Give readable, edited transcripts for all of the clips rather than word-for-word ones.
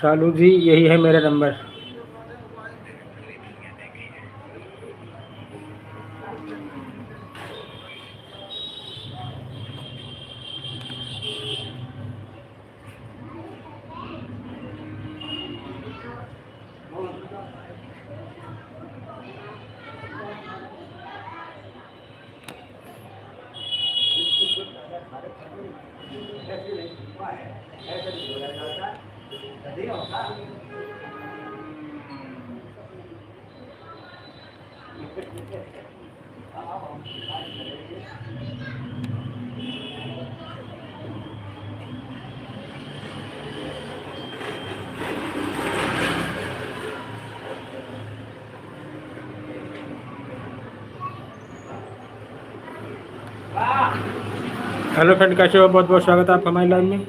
शालू जी यही है मेरा नंबर। हेलो फ्रेंड, कैसे हो? बहुत बहुत स्वागत है आपका हमारे लाइव में।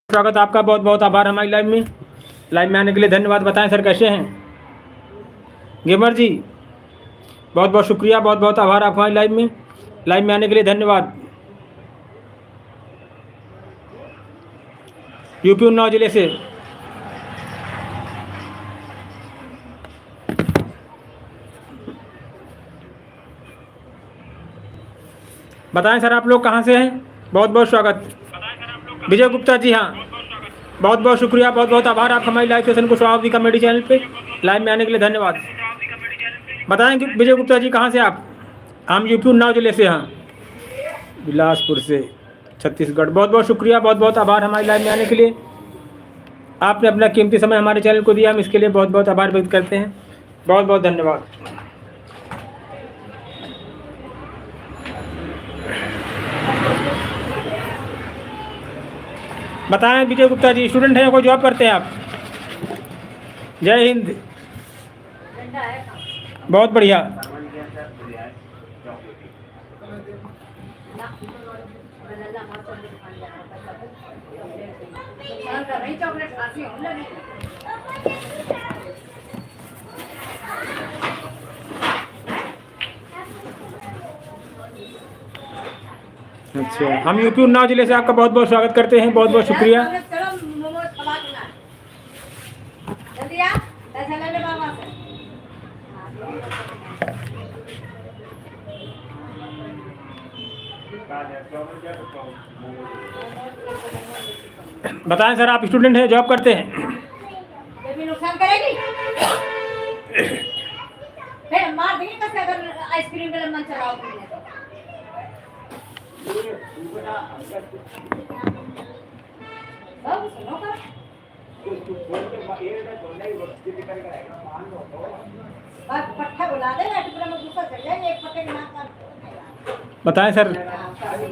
स्वागत है आपका, बहुत बहुत आभार हमारी लाइव में आने के लिए धन्यवाद। बताएं सर कैसे हैं? गेमर जी बहुत बहुत शुक्रिया, बहुत बहुत आभार आपका हमारी लाइव में आने के लिए धन्यवाद। यूपी उन्नाव जिले से बताएं सर आप लोग कहाँ से हैं? बहुत बहुत स्वागत। विजय गुप्ता जी, हाँ बहुत बहुत शुक्रिया, बहुत बहुत आभार आप हमारी लाइव सेशन को स्वाभाविक कॉमेडी चैनल पे लाइव में आने के लिए धन्यवाद। बताएं कि विजय गुप्ता जी कहाँ से आप? हम यूपी उन्नाव जिले से, हाँ बिलासपुर से छत्तीसगढ़। बहुत बहुत शुक्रिया, बहुत बहुत आभार हमारी लाइव में आने के लिए। आपने अपना कीमती समय हमारे चैनल को दिया, हम इसके लिए बहुत बहुत आभार व्यक्त करते हैं। बहुत बहुत धन्यवाद। बताएं विजय गुप्ता जी स्टूडेंट हैं या कोई जॉब करते हैं आप? जय हिंद, बहुत बढ़िया। अच्छा, हम यूपी उन्नाव जिले से आपका बहुत बहुत स्वागत करते हैं, बहुत बहुत शुक्रिया। बताएं सर, आप स्टूडेंट हैं, जॉब करते हैं? नुकसान करेगी फिर मार देंगे कैसे अगर आइसक्रीम के लिए मन चलाओगे तो सुनो का बस पट्टा बुला दे ना टुकड़ा में गुस्सा चल जाएंगे एक पट्टे के नाम का। बताएं सर,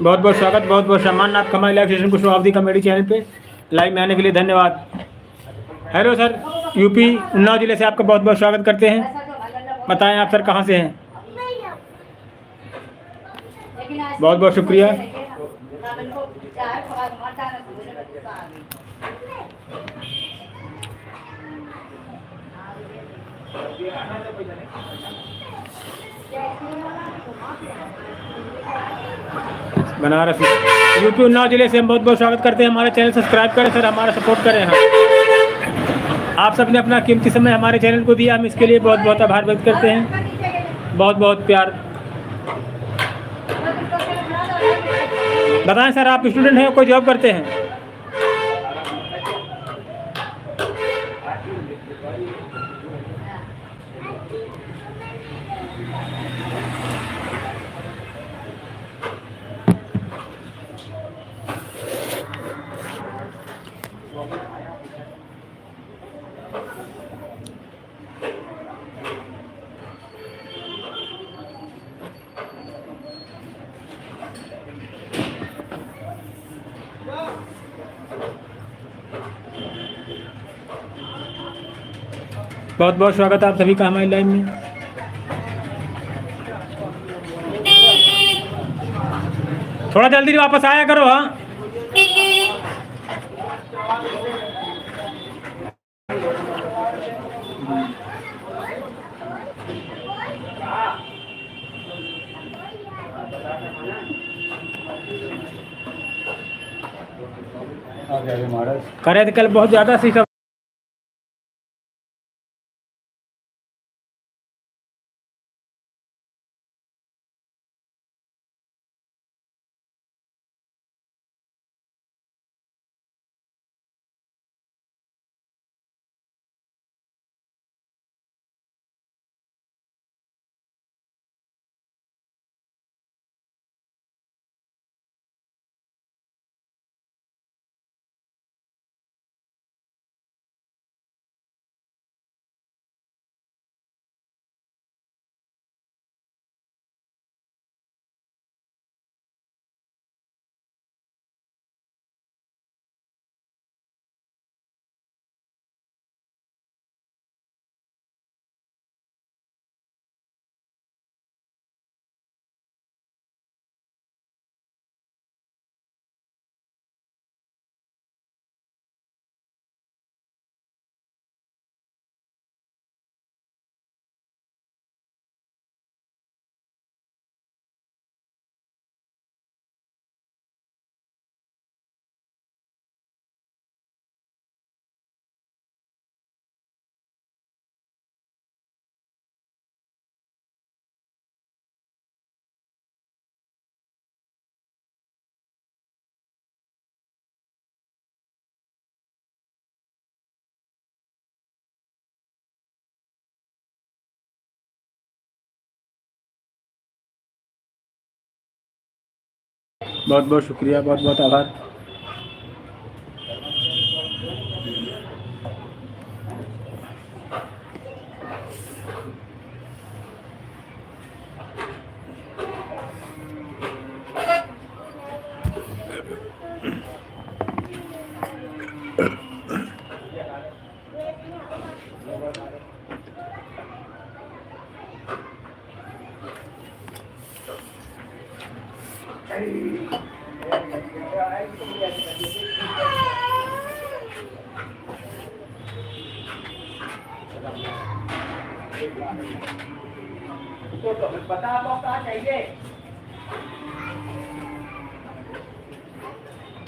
बहुत बहुत स्वागत, बहुत बहुत सम्मान आपका हमारे live session Kushwaha comedy channel पे लाइव में आने के लिए धन्यवाद। हेलो सर, यूपी उन्नाव जिले से आपका बहुत बहुत स्वागत करते हैं। बताएं आप सर कहाँ से हैं? बहुत बहुत शुक्रिया। बनारस यूपी उन्नाव जिले से हम बहुत बहुत स्वागत करते हैं। हमारा चैनल सब्सक्राइब करें सर, हमारा सपोर्ट करें। हाँ, आप सबने अपना कीमती समय हमारे चैनल को दिया, हम इसके लिए बहुत बहुत आभार व्यक्त करते हैं। बहुत बहुत प्यार। बताएं सर, आप स्टूडेंट हैं, कोई जॉब करते हैं? बहुत बहुत स्वागत आप सभी का हमारी लाइन में। थोड़ा जल्दी वापस आया करो। हाँ, करे तो कल बहुत ज़्यादा सी सब बहुत बहुत शुक्रिया, बहुत बहुत आभार। तो बता आपको क्या चाहिए।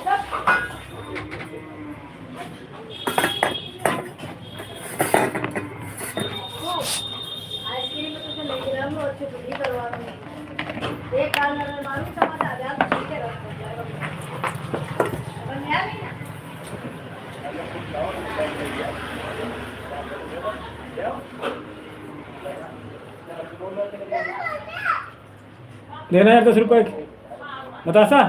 आइसक्रीम में तुझे ले गिरा हूँ और चुटकी करवा दूँगी एक काल नजर मारूँ समझ आ जाए तो ठीक है अब मैं आ गई ना लेना है 10 रुपए बतासा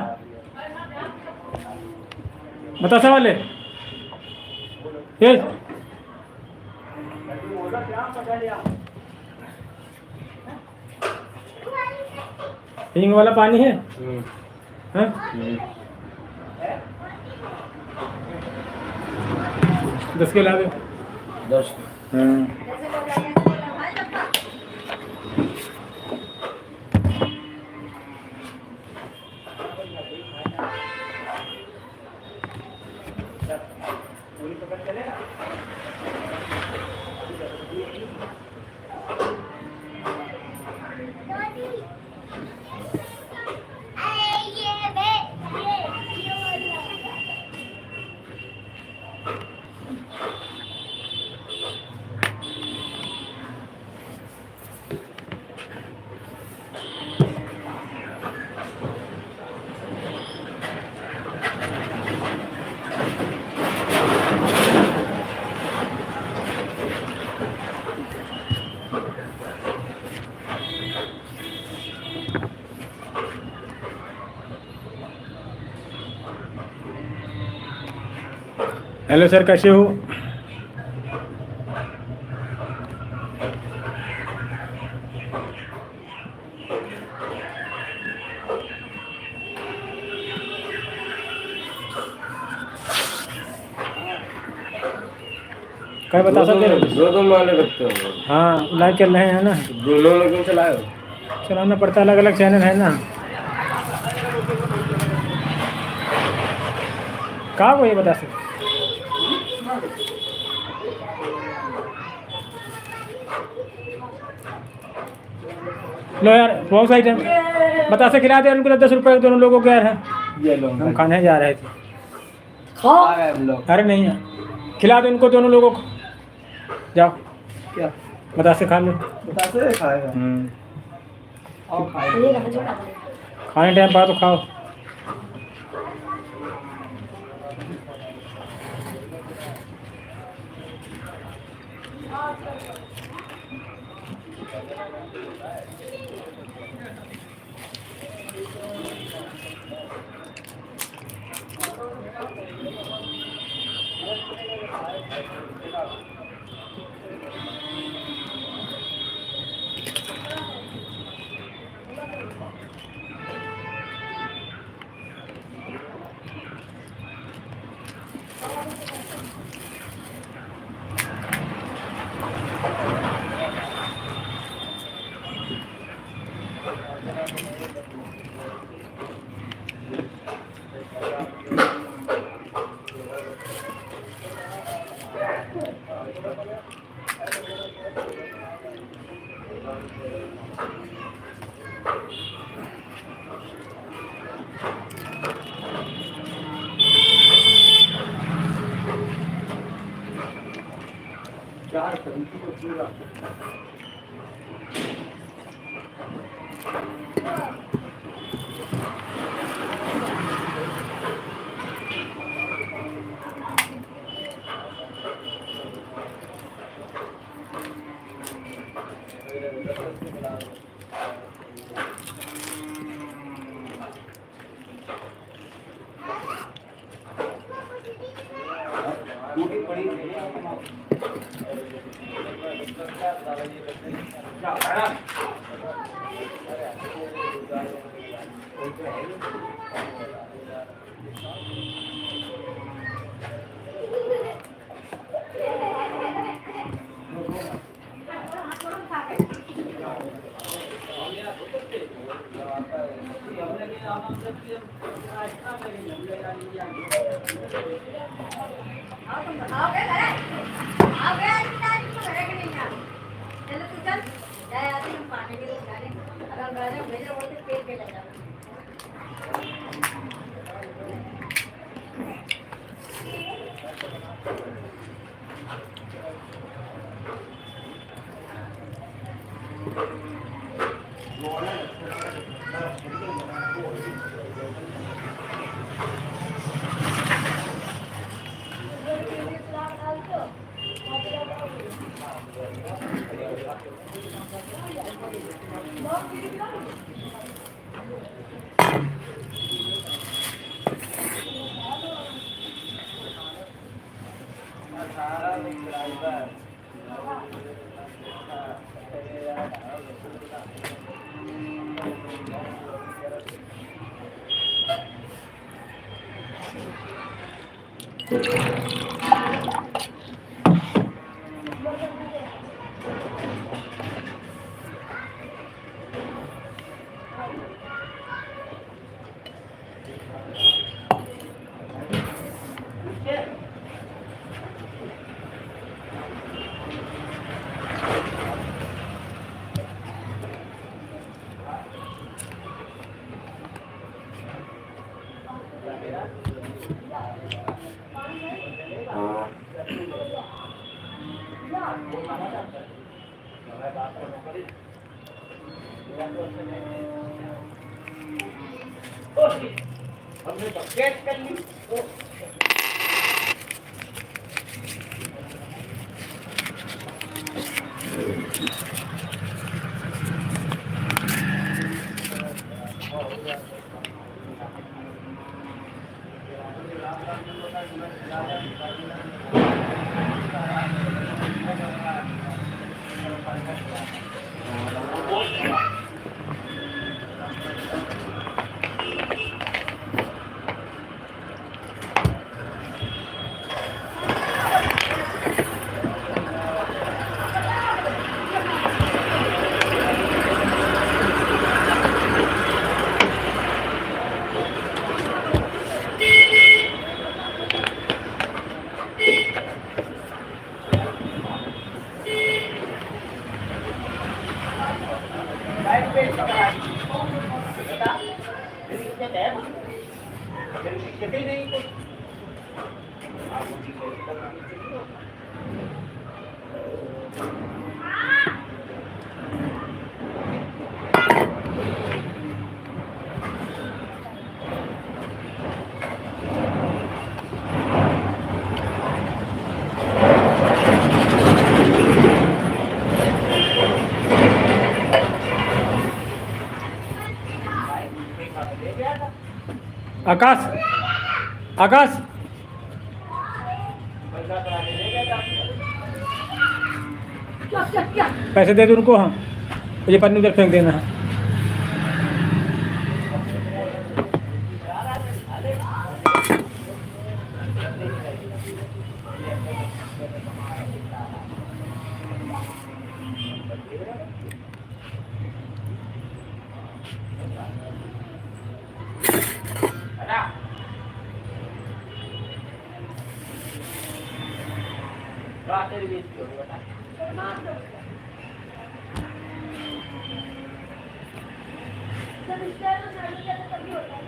बतासा वाले ये हींग वाला पानी है हाँ? 10 के ला दो 10 हाँ जैसे लोग आए हैं तो हमारे पापा हेलो सर कैसे हो क्या बता सकते हो दो वाले रखते हो हाँ लाइव चल रहे हैं ना दोनों में क्यों चलाए हो चलाना पड़ता है अलग अलग चैनल है ना कहाँ को ये बता सकते लो यार बहुत सही टाइम बता से खिला दे उनको 10 रुपए दोनों लोगों के यार है ये लो हम खाने जा रहे थे आ गए हम लोग अरे नहीं है खिला दे उनको दोनों लोगों को जाओ क्या बता से खा लो बताते खाएगा आओ खाएगा ये रख जो खाने टाइम पर तो खाओ आकाश आकाश पैसे दे दो उनको। हाँ ये पन्नी उधर फेंक देना है। जब रिश्तेदार लोग घर में जाते तभी होता है।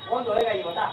कौन धोएगा ये बता।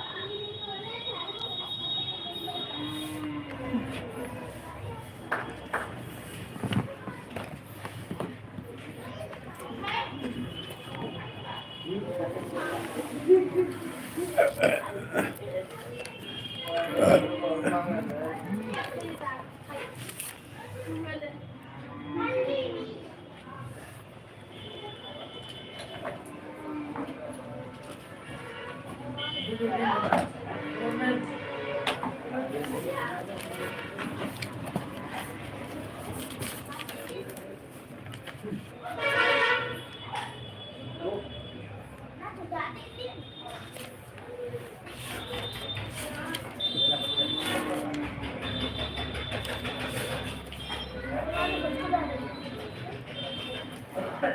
हेलो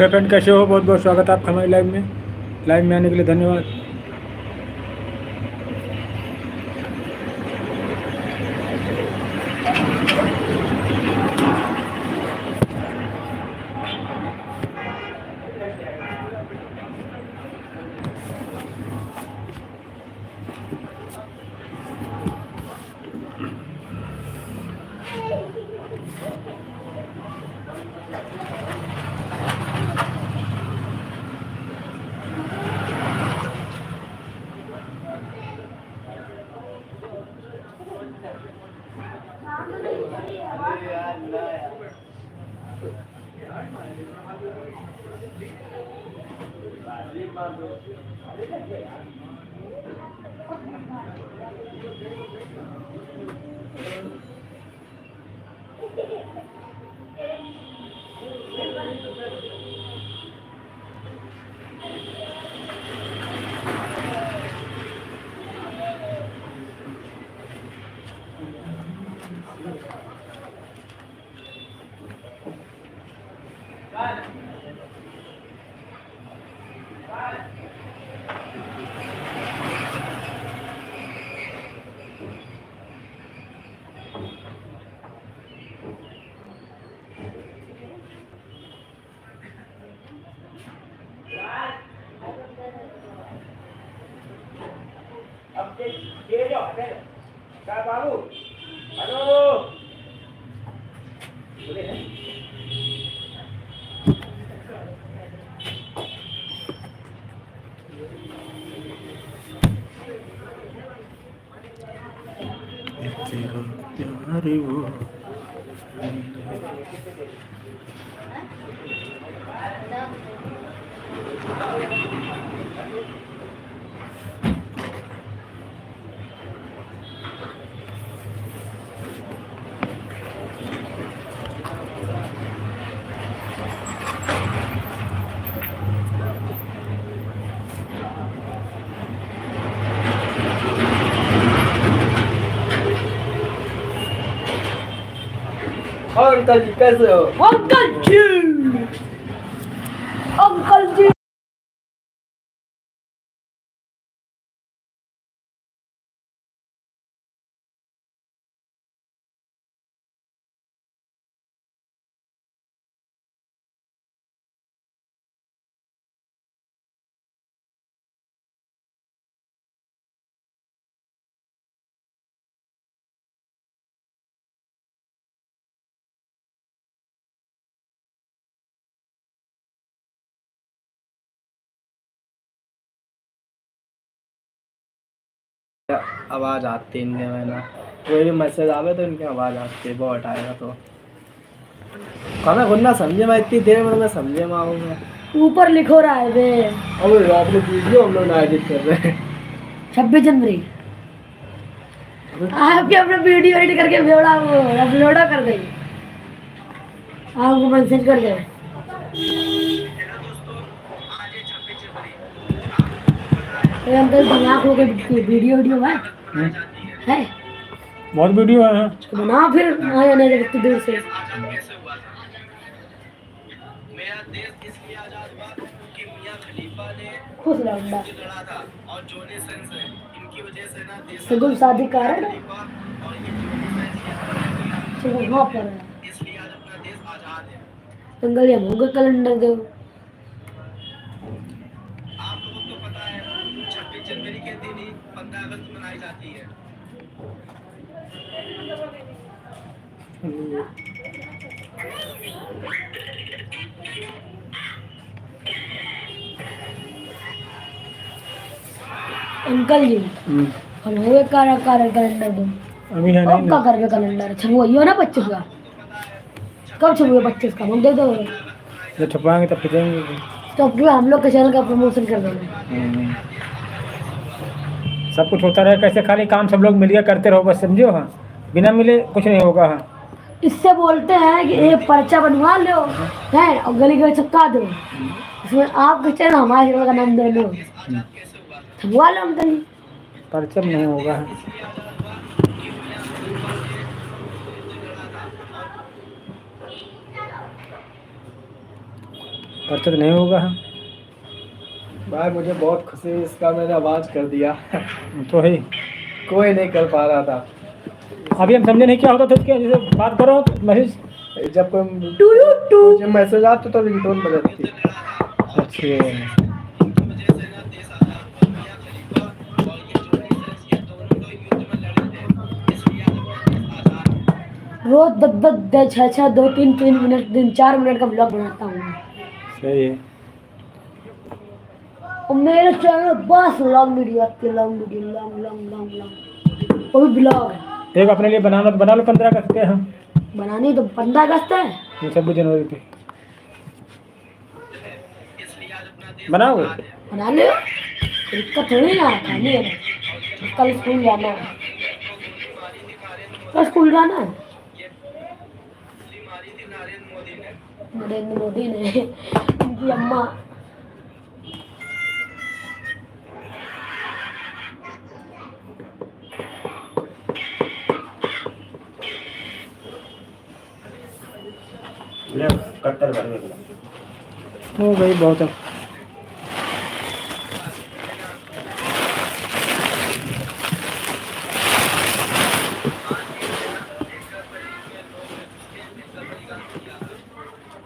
फ्रेंड, कैसे हो? बहुत बहुत स्वागत है आपका हमारे लाइव में आने के लिए धन्यवाद। तेरा प्यार वो और अंकल जी कैसे हो? अंकल जी, अंकल जी। आवाज आती है इनके में ना, कोई भी मैसेज आवे तो इनकी आवाज आती है, बहुत आएगा तो हमें खुद ना समझे, मैं इतनी देर में मैं समझे में आऊँगा। ऊपर लिखो रहा है वे अब आपने वीडियो हम लोग ना एडिट कर रहे हैं। 26 जनवरी आपके अपने वीडियो एडिट करके भेड़ा वो अपलोड कर गई, आपको मैसेज कर गए। ये अंकल दिमाग हो गए वीडियो है बहुत वीडियो है। तो बना फिर आया नहीं इतनी दूर से। खुश लौंडा सगुन शादी कारण वहाँ पर है अंकल, ये होगा कैलेंडर दो। जनवरी के दिन ही 15 अगस्त मनाई जाती है। अंकल जी हम होवे कैलेंडर दो। अभी है नहीं कब का करवे कैलेंडर छपवाइयो ना 25 का, कब छपवे 25 का हम दे दो। जब छपाएंगे तब फिर देंगे। तो अपने हम लोग के चैनल का प्रमोशन कर देना। सब कुछ होता रहे, कैसे खाली काम सब लोग मिलकर करते रहो बस, समझो। हाँ, बिना मिले कुछ नहीं होगा। हाँ, इससे बोलते हैं कि एक पर्चा बनवा लो है और गली गली चिपका दो, इसमें आपके चैनल हमारे चैनल का नाम दे लो, छपवा लो अंकल जी। परचम नहीं होगा। परचम नहीं होगा। भाई मुझे बहुत खुशी है, इसका मैंने आवाज कर दिया। तो है कोई नहीं कर पा रहा था। अभी हम समझे नहीं क्या होता था, क्या जैसे बात करो मैसेज जब मुझे मैसेज आता तो रिंगटोन बजती थी। अच्छे रोज 10 6 2 3 मिनट दिन 4 मिनट का ब्लॉग बनाता हूँ। सही है। और मेरे चैनल बस लॉन्ग वीडियो आती है, लॉन्ग वीडियो लॉन्ग वो भी ब्लॉग है। एक अपने लिए बना लो 15 अगस्त के। हम बनानी तो 15 अगस्त है, ये 26 जनवरी पे बनाओगे। बना लो, दिक्कत थोड़ी ना खानी है। कल स्कूल जाना है, कल स्कूल जाना है। नरेंद्र मोदी ने उनकी अम्मा हो गई बहुत है।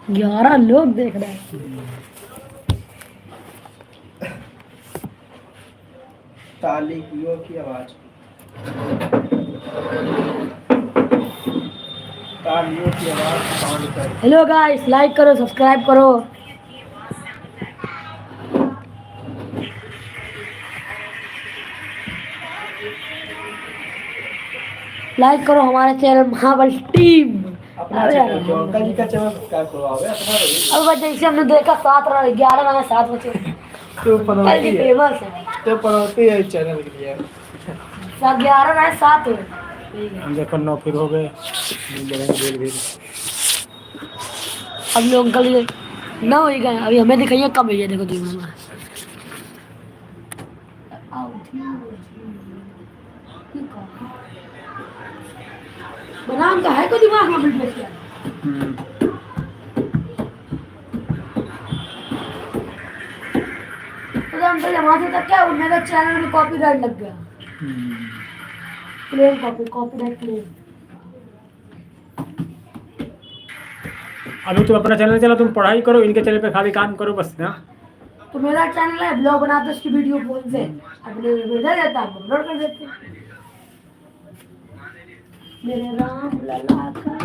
ग्यारह लोग देख रहे हैं। ताली की आवाज। तालियों की आवाज sound effect. Hello guys, like करो, सब्सक्राइब करो। लाइक करो हमारे चैनल महाबल टीम। अपना चैनल जो अंकल जी का चैनल सब्सक्राइब करो आवे अपना रही। अब बच्चे जैसे हमने देखा 11 रन 7 बचे। तो कल पनौती की है, फेमस है। तो पनौती है इस चैनल के लिए। 11 रन 7। देखो 9 फिर हो गए, बढ़ेंगे धीरे धीरे। अब लोग अंकल जी ना हो ही गए, अभी हमें दिखाइए कब है ये देखो जीवन में। बनाम का है को दिमाग में बिल्कुल क्या तो हम तो जमा से तक क्या मेरा चैनल में कॉपीराइट लग गया। Claim copyright claim. अभी तुम अपना चैनल चला, तुम पढ़ाई करो, इनके चैनल पे खाली काम करो बस ना। तो मेरा चैनल है, ब्लॉग बनाते उसकी वीडियो फोन से अपने भेजा देता है, अपलोड कर देते हैं। मेरे राम लला का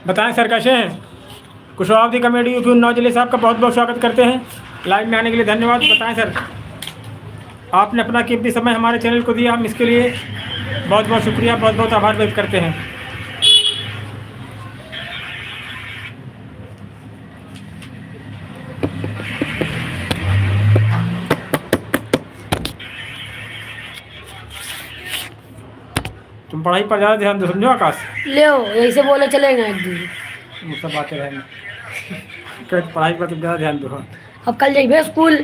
बताएं सर कैसे हैं। कुशवाहा कॉमेडी यूट्यूब 9 जिले साहब का बहुत बहुत स्वागत करते हैं। लाइव में आने के लिए धन्यवाद। बताएं सर, आपने अपना कीमती समय हमारे चैनल को दिया, हम इसके लिए बहुत बहुत शुक्रिया, बहुत बहुत आभार व्यक्त करते हैं। तुम पढ़ाई पर ज़्यादा ध्यान दो, समझो आकाश। ले यही से बोले चलेगा एक दिन। वो सब बातें रहेंगी, पढ़ाई पर तुम ज़्यादा ध्यान दो। अब कल जाइए स्कूल।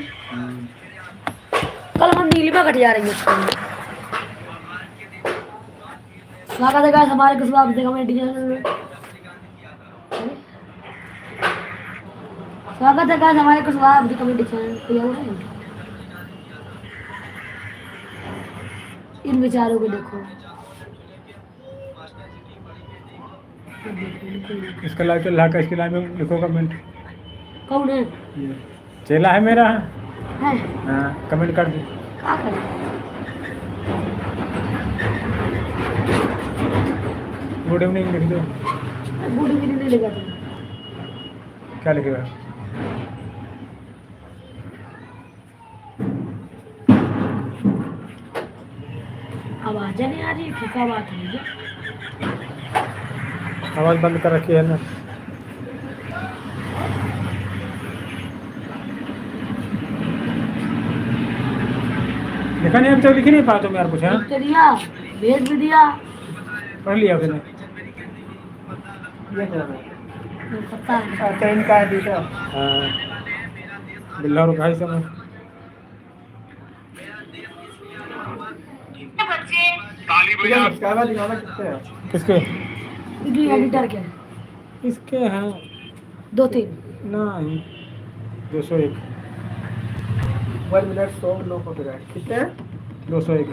कल हम नीलिमा कट जा रही है स्कूल में। स्वागत है गाइस हमारे कुशवाहा कमेटी चैनल में। स्वागत है गाइस हमारे कुशवाहा कमेटी चैनल पे। इन विचारों को देखो। इसका लाइव चल रहा है, इसके लाइव में लिखो कमेंट। कौन है? चेला है मेरा। है हाँ, कमेंट कर दो। क्या करें? गुड इवनिंग लिख दो। गुड इवनिंग नहीं लिखा था। क्या लिखेगा? आवाज नहीं आ रही, क्या बात है? आवाज़ बंद कर रखी है ना। लिखा नहीं, अब तो लिख ही नहीं पाया तुम यार कुछ। हाँ, लिख तो दिया, भेज भी दिया। पढ़ लिया उसने। पता है ट्रेन का है का। हाँ, बिल्ला और भाई समझ। ठीक है, सब्सक्राइबर दिखाना कितने हैं? किसके? एडिटर के इसके हैं 2-3 नहीं 201 1 मिनट 100 नो कॉपीराइट कितने हैं? 201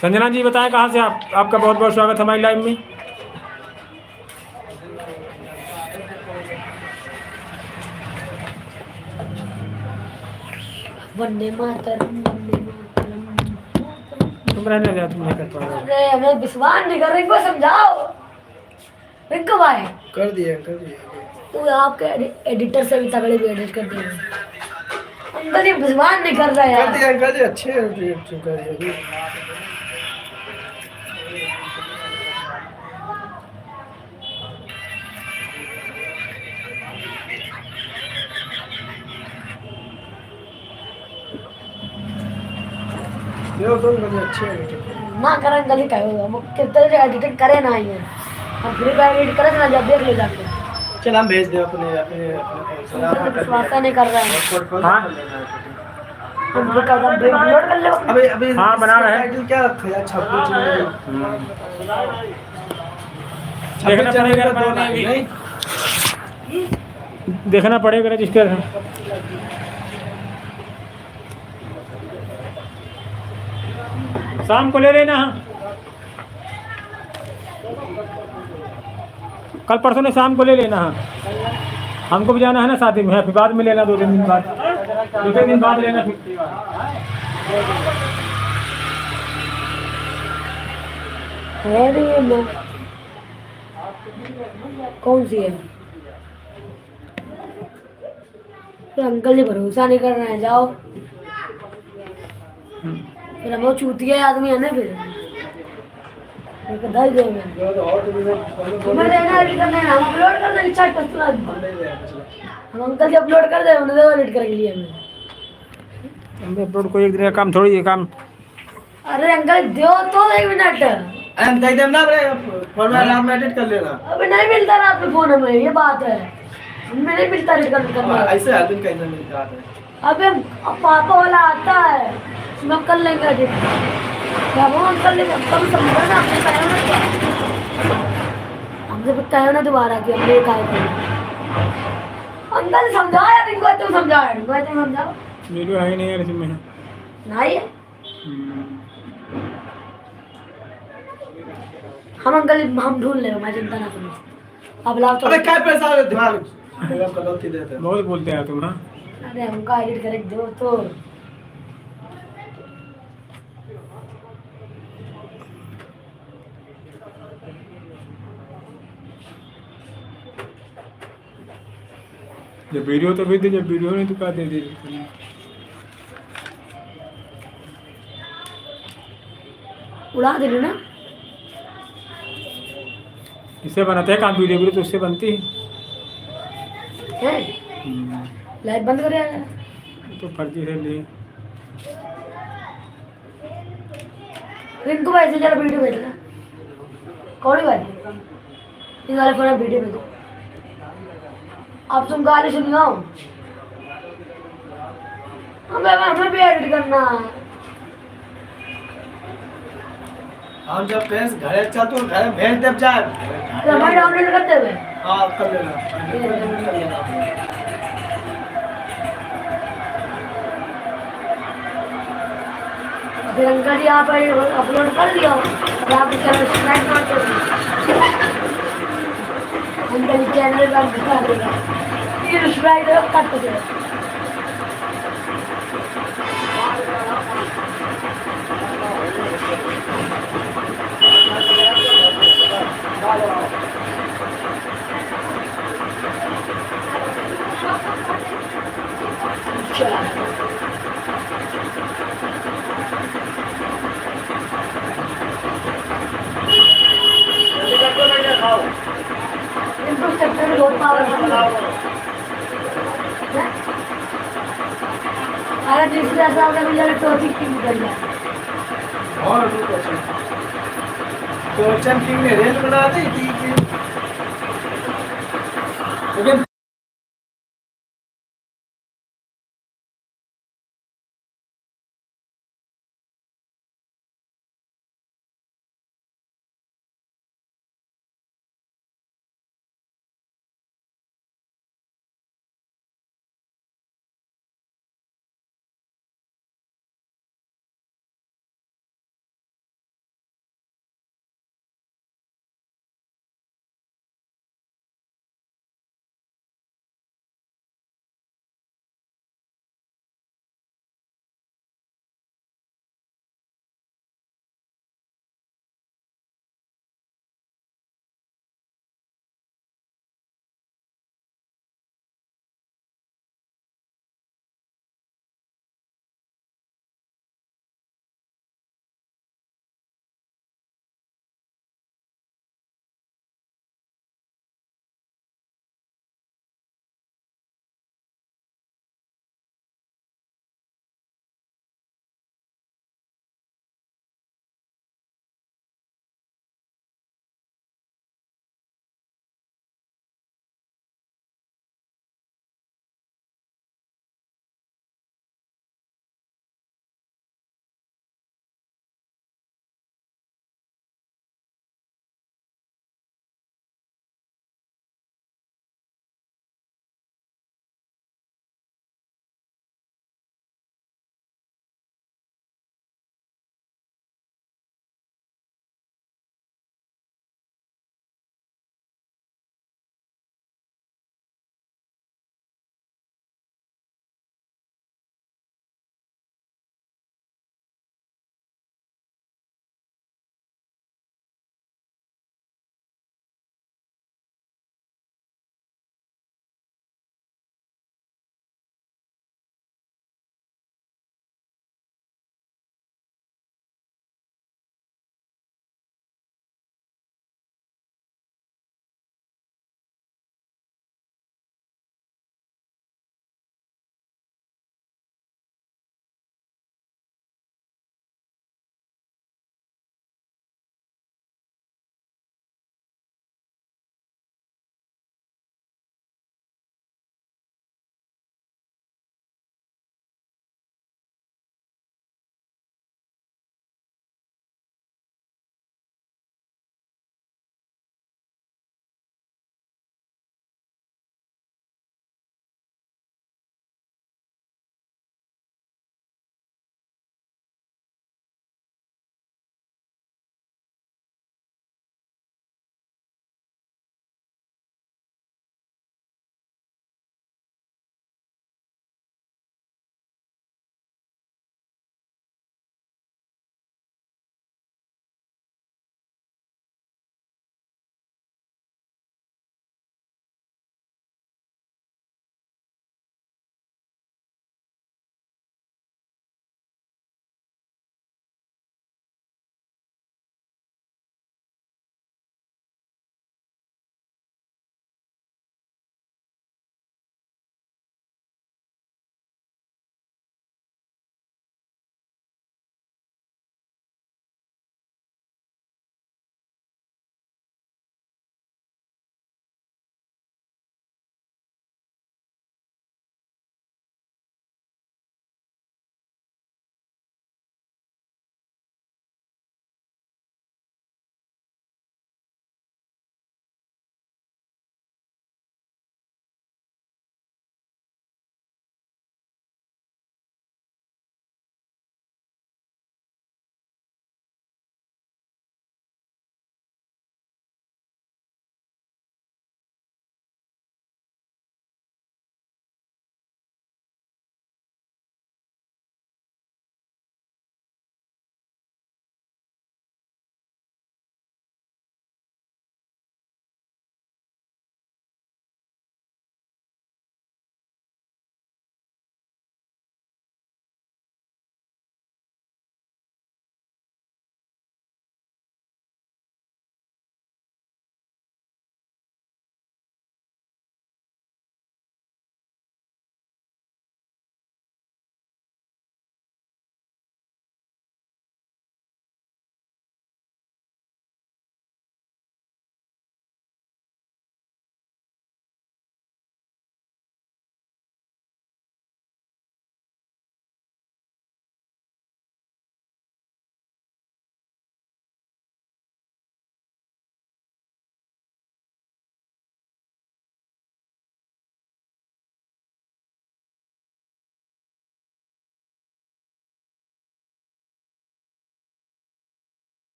संजना जी बताएं कहाँ से आप? आपका बहुत बहुत स्वागत है हमारी लाइव में। वंदे मातरम वंदे मातरम। तुम रहने दो, तुम नहीं कर पाओगे। अरे हमें विश्वास नहीं कर रहे, इनको समझाओ। रिंकू भाई कर दिए कर दिए। तू आपके एडिटर से भी तगड़े भी एडिट कर दे। अंकल ये विश्वास नहीं कर रहा यार। कर दिया अच्छे कर दिए अभी। देखो तुम कर दिए अच्छे हैं। ना कर अंकल ही कहो वो कितने जो एडिटिंग करे ना ये अब फ्री फायर एडिट करे ना जब देख ले जाके। चल हम भेज दे अपने अपने अपने अंकल तो विश्वास नहीं कर रहा है। हाँ हम तो कदम ब्रेक लोड कर ले। अभी अभी हाँ, बना रहे हैं। टाइटल क्या रखा यार 26 देखना पड़ेगा जनवरी को बनाने नहीं भी। देखना पड़ेगा रजिस्टर है। शाम को ले लेना। कल परसों ने शाम को ले लेना। हमको भी जाना है ना शादी में, फिर बाद में लेना 2-3 दिन बाद, 2-3 दिन बाद लेना फिर। है नहीं है मैं कौन सी है तो अंकल जी भरोसा नहीं कर रहे हैं। जाओ फिर हम वो चूतिया आदमी है ना फिर दस देंगे तुम्हें देना एडिट करना है। हम अपलोड कर देंगे चैट पर हम अंकल जी अपलोड कर दे उन्हें दो एडिट करके लिए हमें। अपलोड को एक दिन का काम थोड़ी है काम। अरे अंकल दो तो 1 मिनट एंड दे देना रे फॉर्मेट में एडिट कर लेना। अभी नहीं मिलता ना आपके फोन में, ये बात है हमें नहीं मिलता एडिट करना। ऐसे हर दिन कैसे मिलता है। अबे अब पापा वाला आता है उसमें हम कर लेंगे एडिट। क्या वो हम कर लेंगे कब समझा ना आपने कहा ना हमसे फिर कहो ना दोबारा कि हमने ये कहा था। अंकल समझाया इनको तुम समझाओ इनको तुम समझाओ वीडियो है ही नहीं यार इसमें। नहीं है हम अंकल हम ढूंढ लेंगे मैं चिंता ना करो। अब लाओ तो अबे क्या पैसा है दिमाग मेरा कलौती देते हैं। बहुत बोलते हैं तुम। हाँ अरे हमको एडिट करके दो तो जब वीडियो तो भेज दे, जब वीडियो नहीं तो क्या दे दे। उड़ा दे ना। इससे बनाते हैं काम, वीडियो तो उससे बनती है। है लाइट बंद कर यार। तो फर्जी है लिए। रिंकू भाई से जरा वीडियो भेज ना। कौन भाई इन वाले फोन में वीडियो भेजो। अब तुम गाली सुनाओ हमें भी एडिट करना है। हम जब पेस घरे चल तो घरे भेज दे जाए तो हमारे डाउनलोड करते हुए हां कर लेना। फिर अंकल जी आप अपलोड कर दिया और आप चैनल सब्सक्राइब कर दो। अंकल जी चैनल पर दिखा देगा ये सब्सक्राइब कर दो। इंफ्रास्ट्रक्चर में बहुत पावरफुल अगर जिससे ऐसा होगा मुझे टॉपिक की निकल जाए। और तो किंग ने रेल बना दी थी लेकिन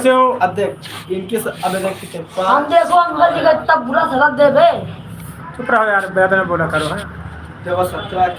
कैसे हो? अब देख इनकी अब देख कितने हम देखो अंकल जी का इतना बुरा सबक दे बे। चुप रहो यार, बेदना बोला करो है। देखो सबसे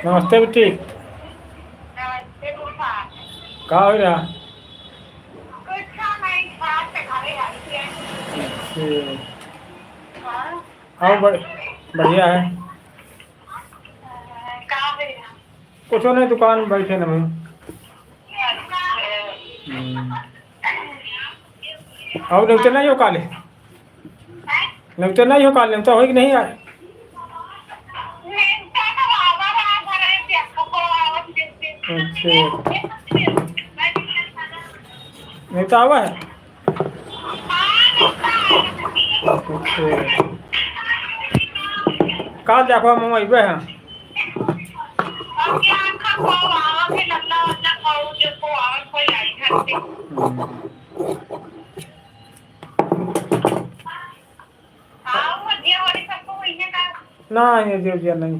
नमस्ते बेटी। का हो रहा? हाँ बढ़िया है। कुछ नहीं, दुकान बैठे न हम। और नहीं तो नहीं हो काले? नहीं तो नहीं हो काले, तो हो कि नहीं आए? अच्छा, नहीं तो आवा है। अच्छा, का देखो हम वही हैं। नहीं जी जी नहीं।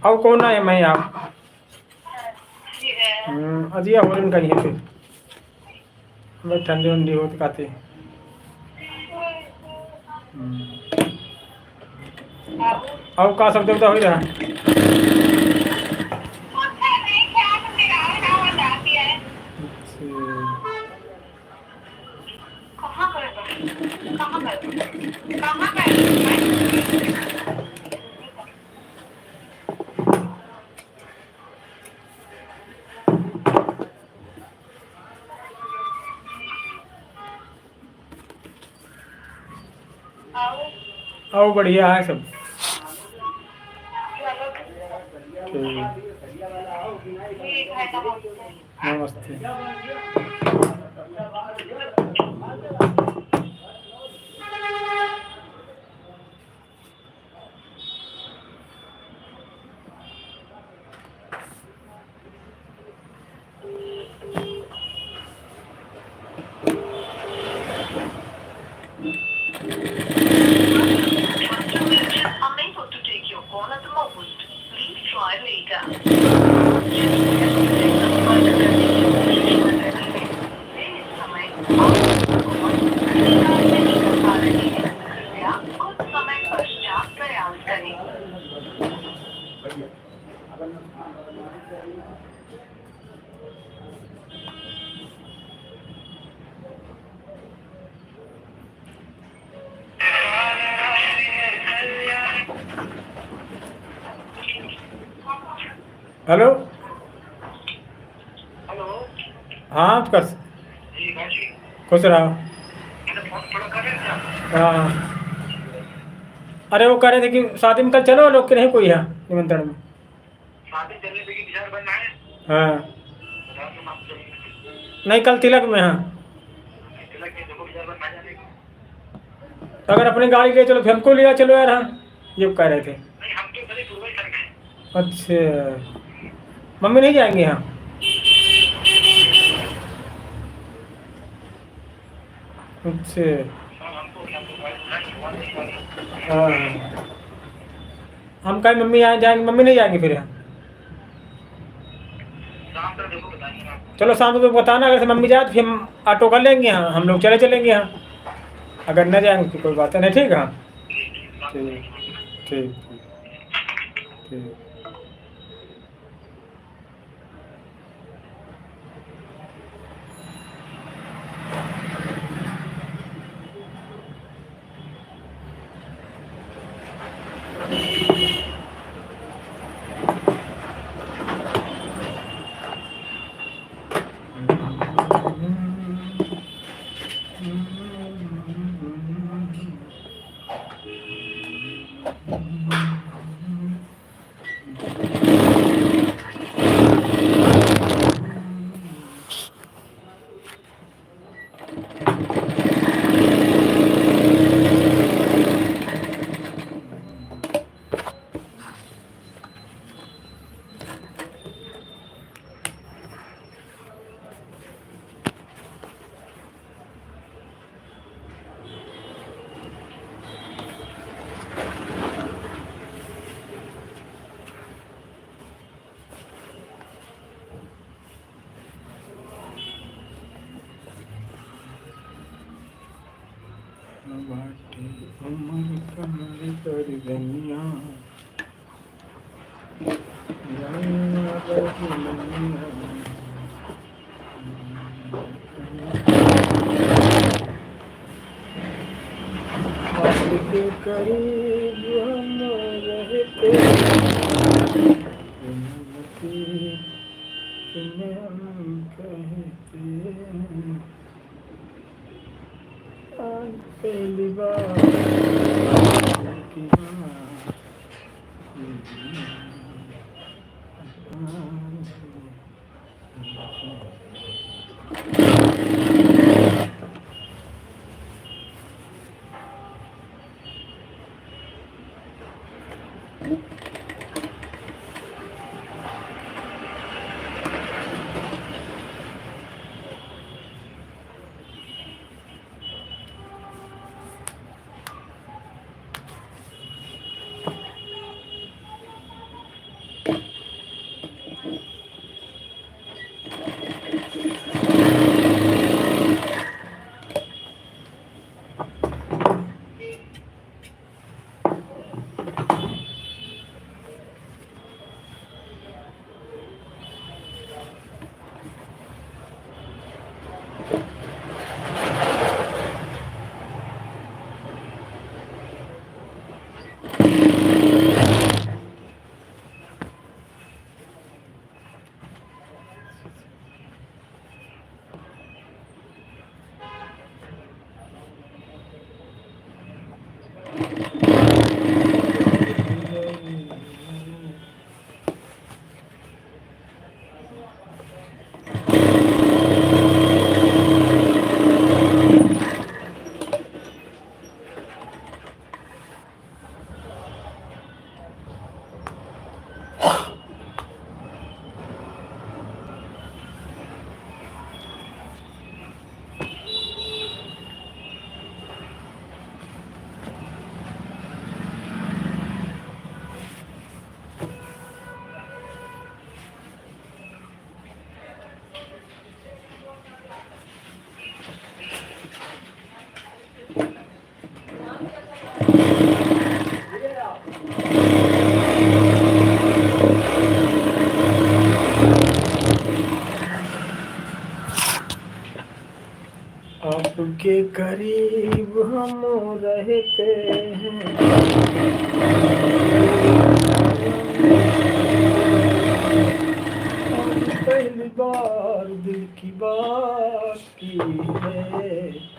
अब कौन है मैं आप? अजिया हो रही कहीं पे मैं ठंडी वंडी हो तो खाते। अब का सब देवता हो रहा है। और बढ़िया है सब। नमस्ते। हेलो। हेलो। हाँ कर जी भाई। खुश रहो। मैंने फोन थोड़ा कर रहे थे आप। हाँ अरे वो कह रहे थे कि शादी में कल चलो, लोग के नहीं कोई है निमंत्रण में। शादी चलने पे डिजाइन बनना है। हाँ रात में आप चलेंगे। नहीं कल तिलक में। हाँ तिलक के देखो डिजाइन बनना जाने को। तो अगर अपनी गाड़ी ले चलो फिर हमको लिया चलो यार। हाँ ये कह रहे थे। नहीं हम तो कभी पूर्वज कर गए। अच्छा मम्मी नहीं जाएंगे? हाँ अच्छा हाँ हमको क्या तो भाई भगवान नहीं वाली। हाँ हम कहीं मम्मी यहाँ जाएंगे, मम्मी नहीं जाएंगी फिर? यहाँ शाम तक देखो बताएंगे आपको। चलो शाम को तो बताना, अगर से मम्मी जाए तो फिर हम ऑटो कर लेंगे। हाँ हम लोग चले चलेंगे। हाँ अगर न जाएंगे तो कोई बात नहीं, ठीक है। हाँ ठीक ठीक ठीक। बाटे उमर कमर कर दुनिया जाना बदलनिया। बात के करीब हम रहते उन्नति तुम्हें हम कहते हैं। आज पहली बार किया आपके करीब हम रहते हैं। पहली बार दिल की बात की है।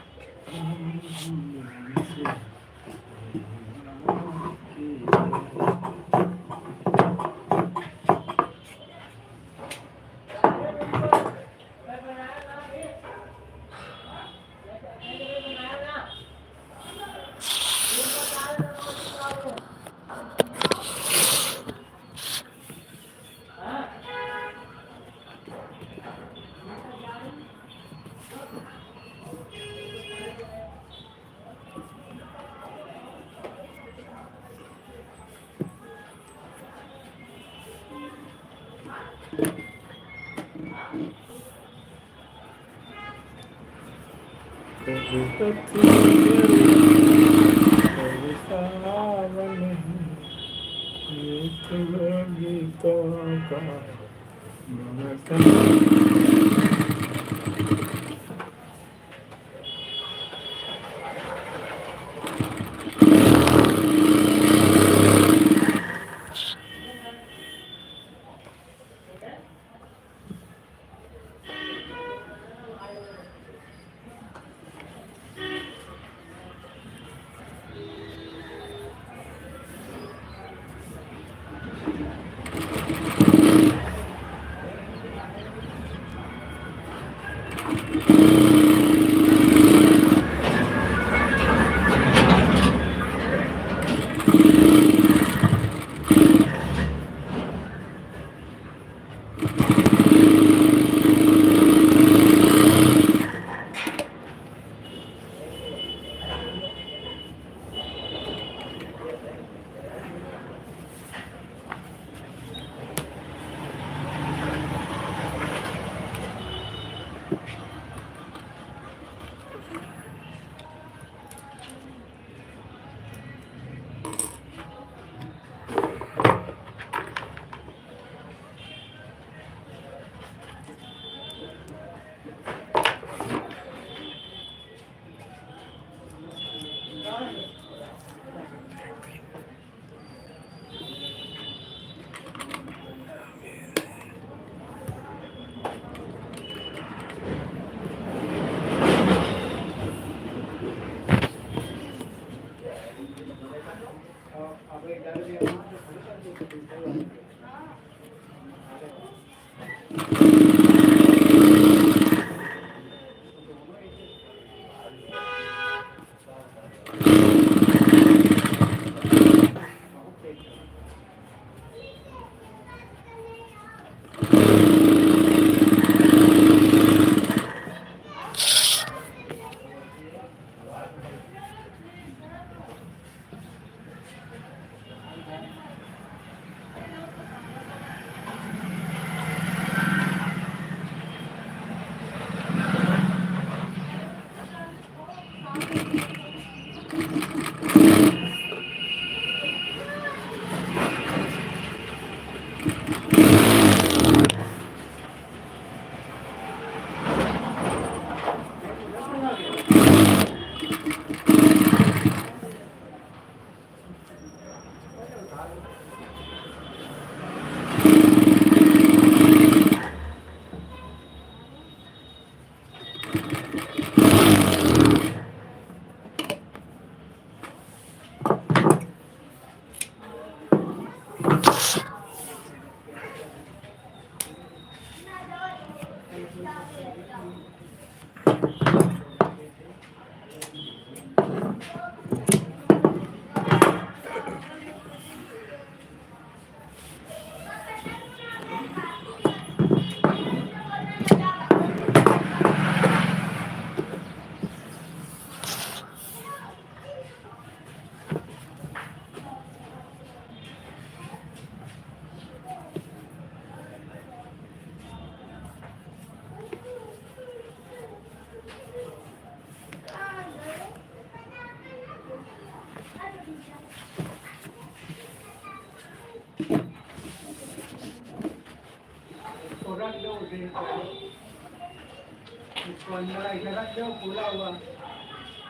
इसको अंदर ऐसा रख दो फूला हुआ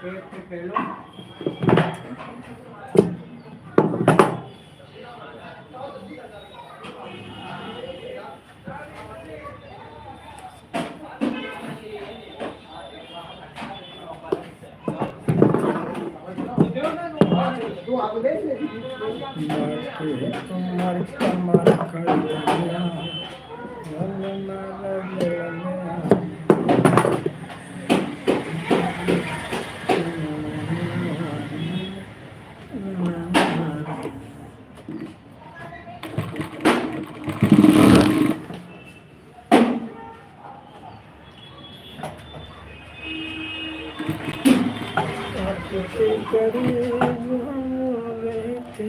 पेट पे फैलो तू आप देख ले बाटे कमर कमर कर धनिया मन मार लेने आपके करीब रहते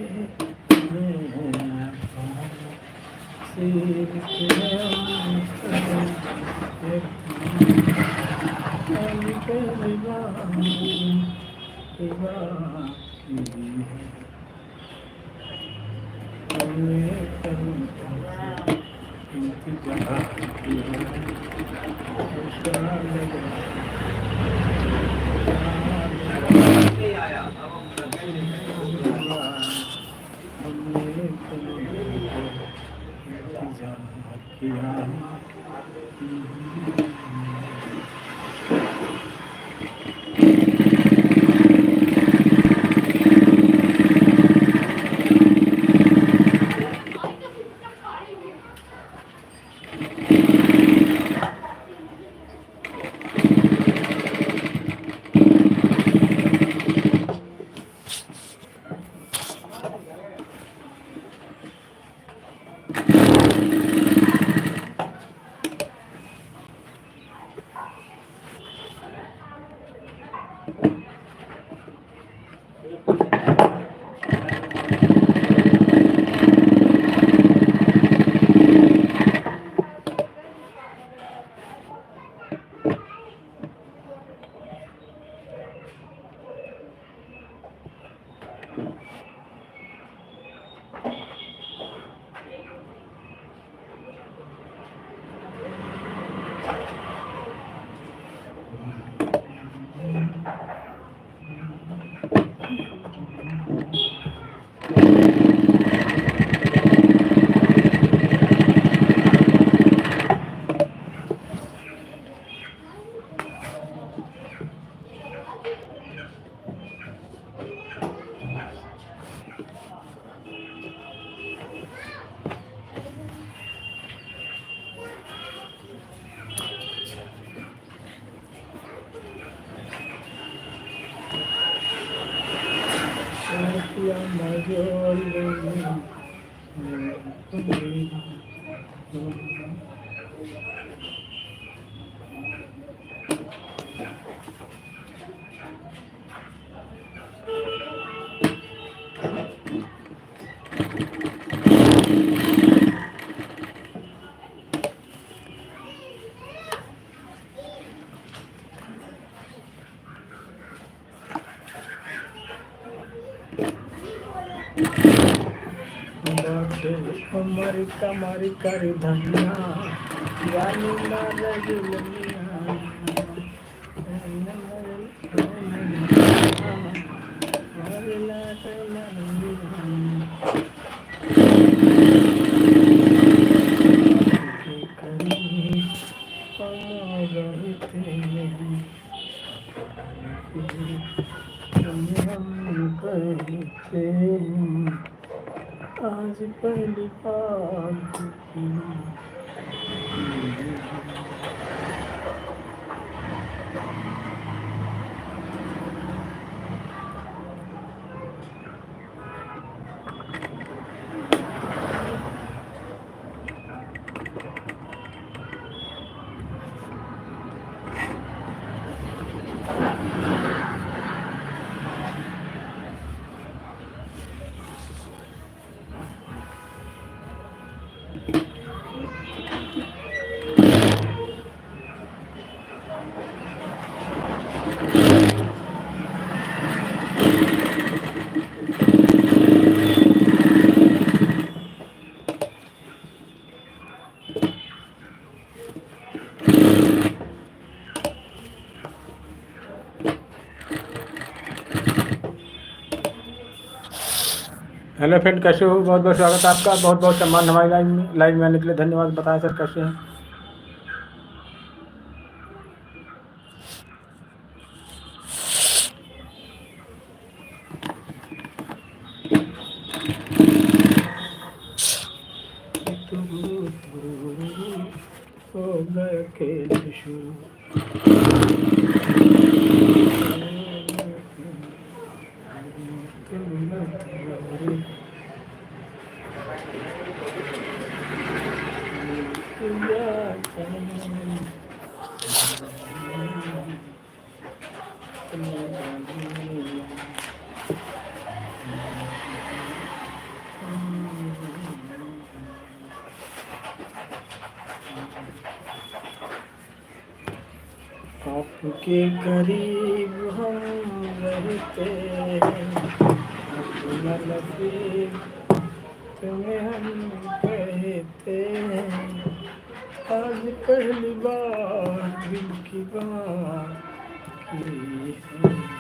सिर कमर कमर कर धनिया यानी ना आज पहली बार हेलो फ्रेंड, कैसे हो? बहुत बहुत स्वागत है आपका। बहुत बहुत सम्मान हमारी लाइव में आने के लिए धन्यवाद। बताएं सर कैसे हैं? खेलेषु आपके करीब हम रहते अपना नसीब तुम्हें हम कहते आज पहली बार दिल की बात की है की है।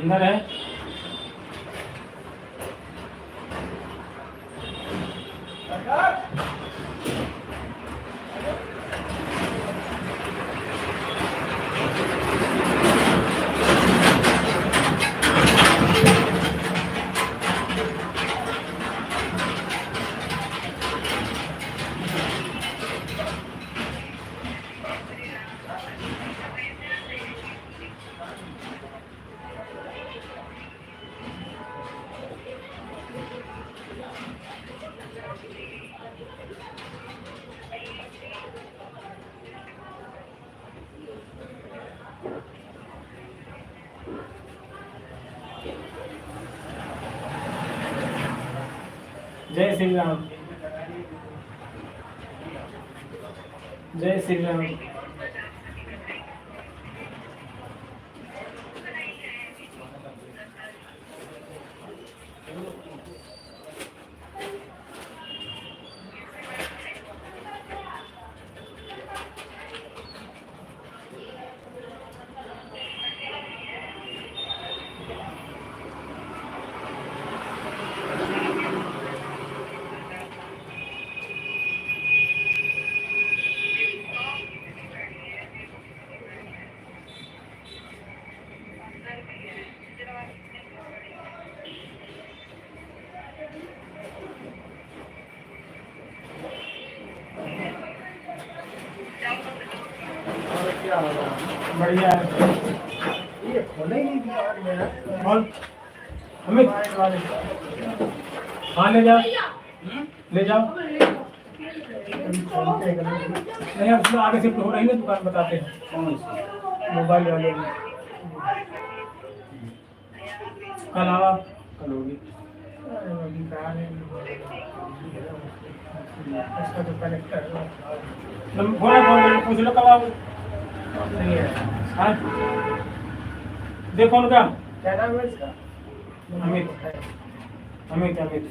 अंदर है जय श्री राम जय श्री राम बढ़िया है ये खोले ही नहीं दिया मेरा कौन अमित हाँ ले जाओ ले जाओ नहीं अब उसमें आगे शिफ्ट हो रही है दुकान बताते हैं कौन सी मोबाइल वाले में कल आओ कल होगी इसका तो कनेक्टर पूछ लो कब आओ नहीं है हाँ देखो उनका क्या नाम है इसका अमित अमित अमित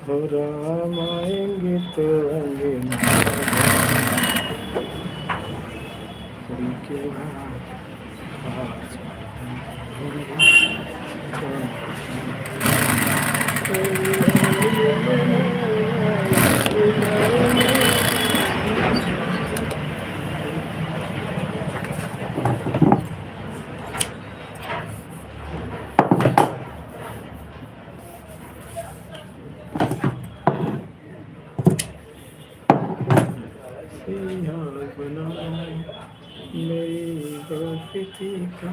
हो राम आएंगे तो अंगना के मेरी दोस्ती का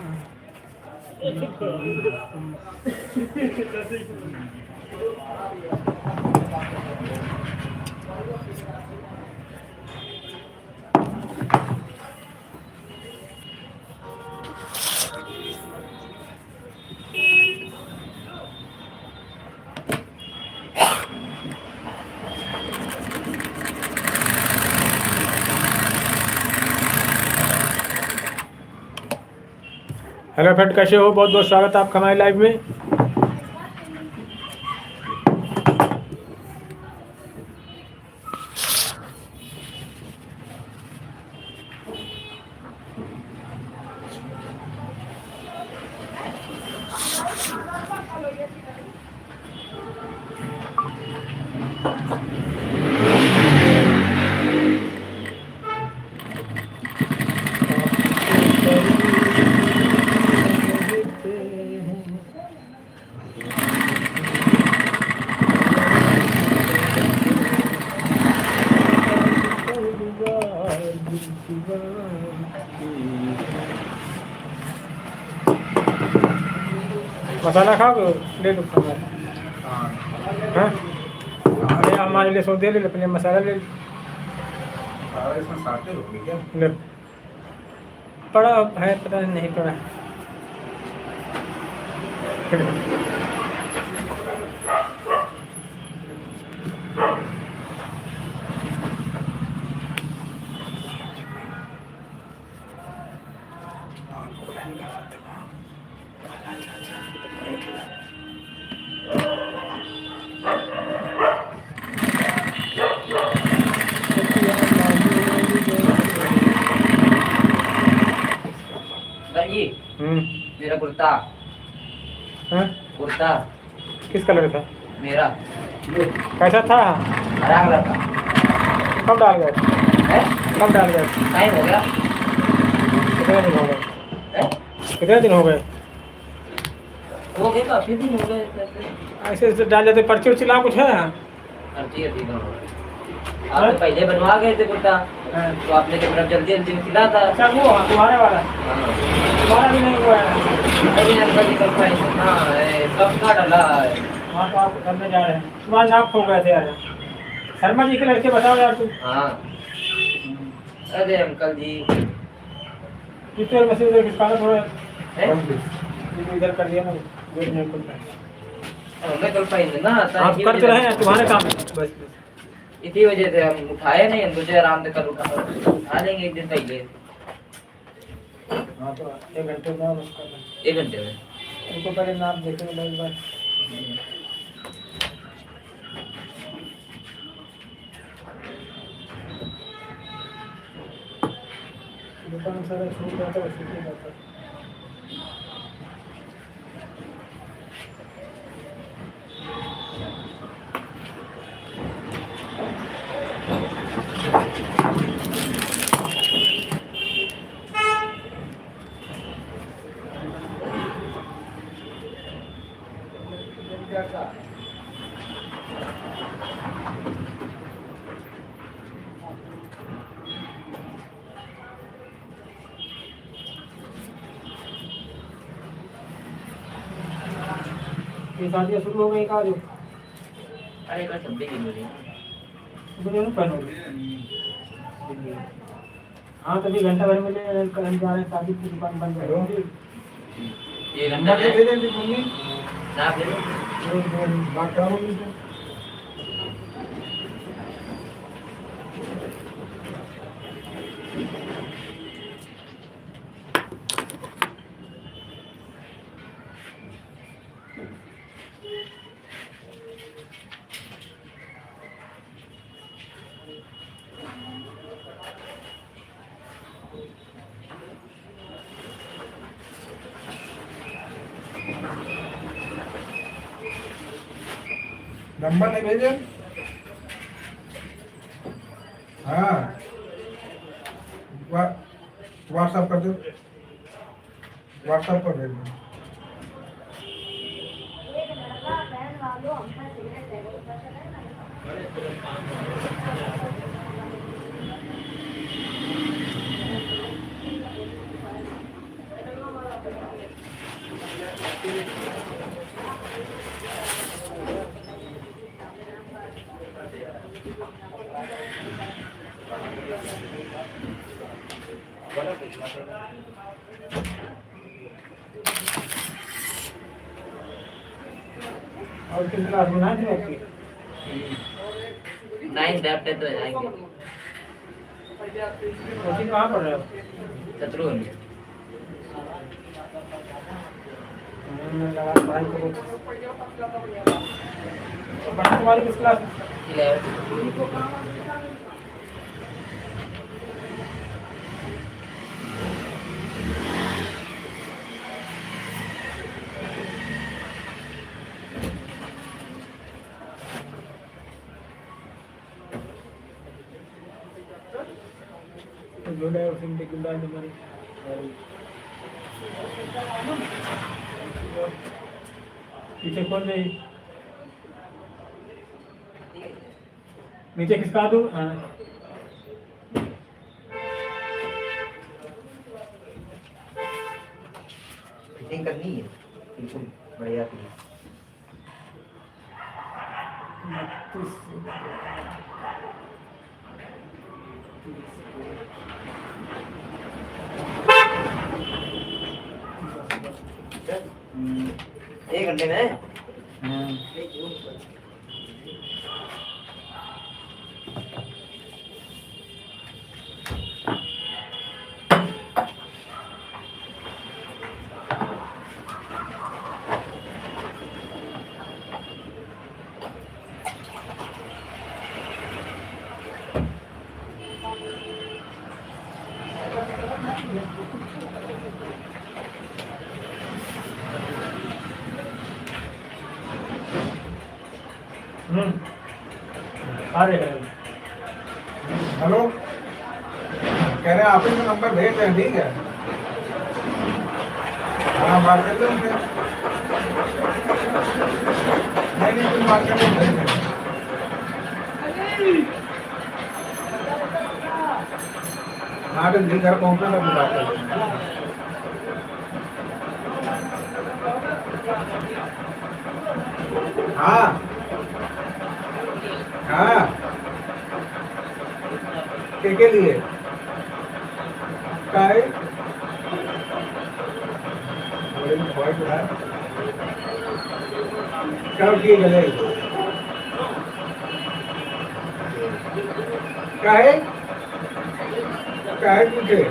हेलो फ्रेंड, कैसे हो? बहुत बहुत स्वागत है आपका हमारे लाइव में। मसाला खाओगे? ले लो खाना। हाँ, अरे हमारे लिए सौदे ले लो, अपने मसाला ले लो। लो, पड़ा है, पता नहीं पड़ा। जी मेरा कुर्ता। हाँ? कुर्ता किस कलर का था? मेरा कैसा था? हरा कलर का। कब डाल गए? है? कब डाल गए? टाइम हो गया। कितने दिन हो गए? है? कितने दिन हो गए? हो गए काफी दिन हो गए। ऐसे ऐसे डाल जाते, पर्ची उर्ची ला कुछ है? अर्जी अर्जी करो। आप पहले बनवा गए थे कुर्ता, हाँ। तो आपने तो मेरा जल्दी जल्दी सिला था। अच्छा वो तुम्हारे वाला? हाँ। तुम्हारा भी नहीं हुआ है? अरे यार कल निकल पाए हाँ सब का डाला है। वहाँ तो आप करने जा रहे हैं, तुम्हारे नाप खो गए थे यार। शर्मा जी के लड़के बताओ यार तुम। हाँ अरे अंकल जी कितने मशीन उधर किसका थोड़ा है? इधर कर दिया ना, वेट नहीं खुल मैं कल पाएंगे ना आप करते रहे हैं, तुम्हारे काम है बस। इसी वजह से हम उठाए नहीं, हम सोचे आराम से कल उठा लेंगे एक दिन पहले। हाँ तो 1 घंटे में और उसका 1 घंटे में उनको पहले नाप देखेंगे एक बार। दुकान सारा छूट जाता है, छूट जाता है। ये शादियाँ शुरू हो गई कहा जो? अरे कल 26 जनवरी। दोनों पहनोगे? हाँ तभी घंटा भर में ले कल जा रहे हैं, शादी की दुकान बंद करो। ये घंटा दे है देंगे मम्मी, नाप ले लो। बात करो मम्मी से। नंबर नहीं भेजे हाँ व्हाट्सएप कर दो व्हाट्सएप पर भेज दो एक लड़का बहन वालों हमने सिगरेट लेकर और किस क्लास में नाइन्थ में आपकी 9 दैट तो जाएंगे कोचिंग कहाँ पढ़ रहे हो शत्रु लगा पढ़ाई करो तो बड़ा तुम्हारी किस क्लास में 11 जो है उसी में टिक डाल तुम्हारी पीछे खोल दे नीचे खिसका दो हाँ फिटिंग करनी है बिल्कुल बढ़िया थी एक घंटे में अरे हेलो कह रहे हैं आप ही को नंबर भेज रहे हैं ठीक है हाँ बात कर लो उनसे नहीं तुम बात कर लो भेज रहे हैं हाँ तो जी घर पहुँचना तब बात कर लो हाँ हाँ के लिए काय चलो ठीक है काहे काहे पूछे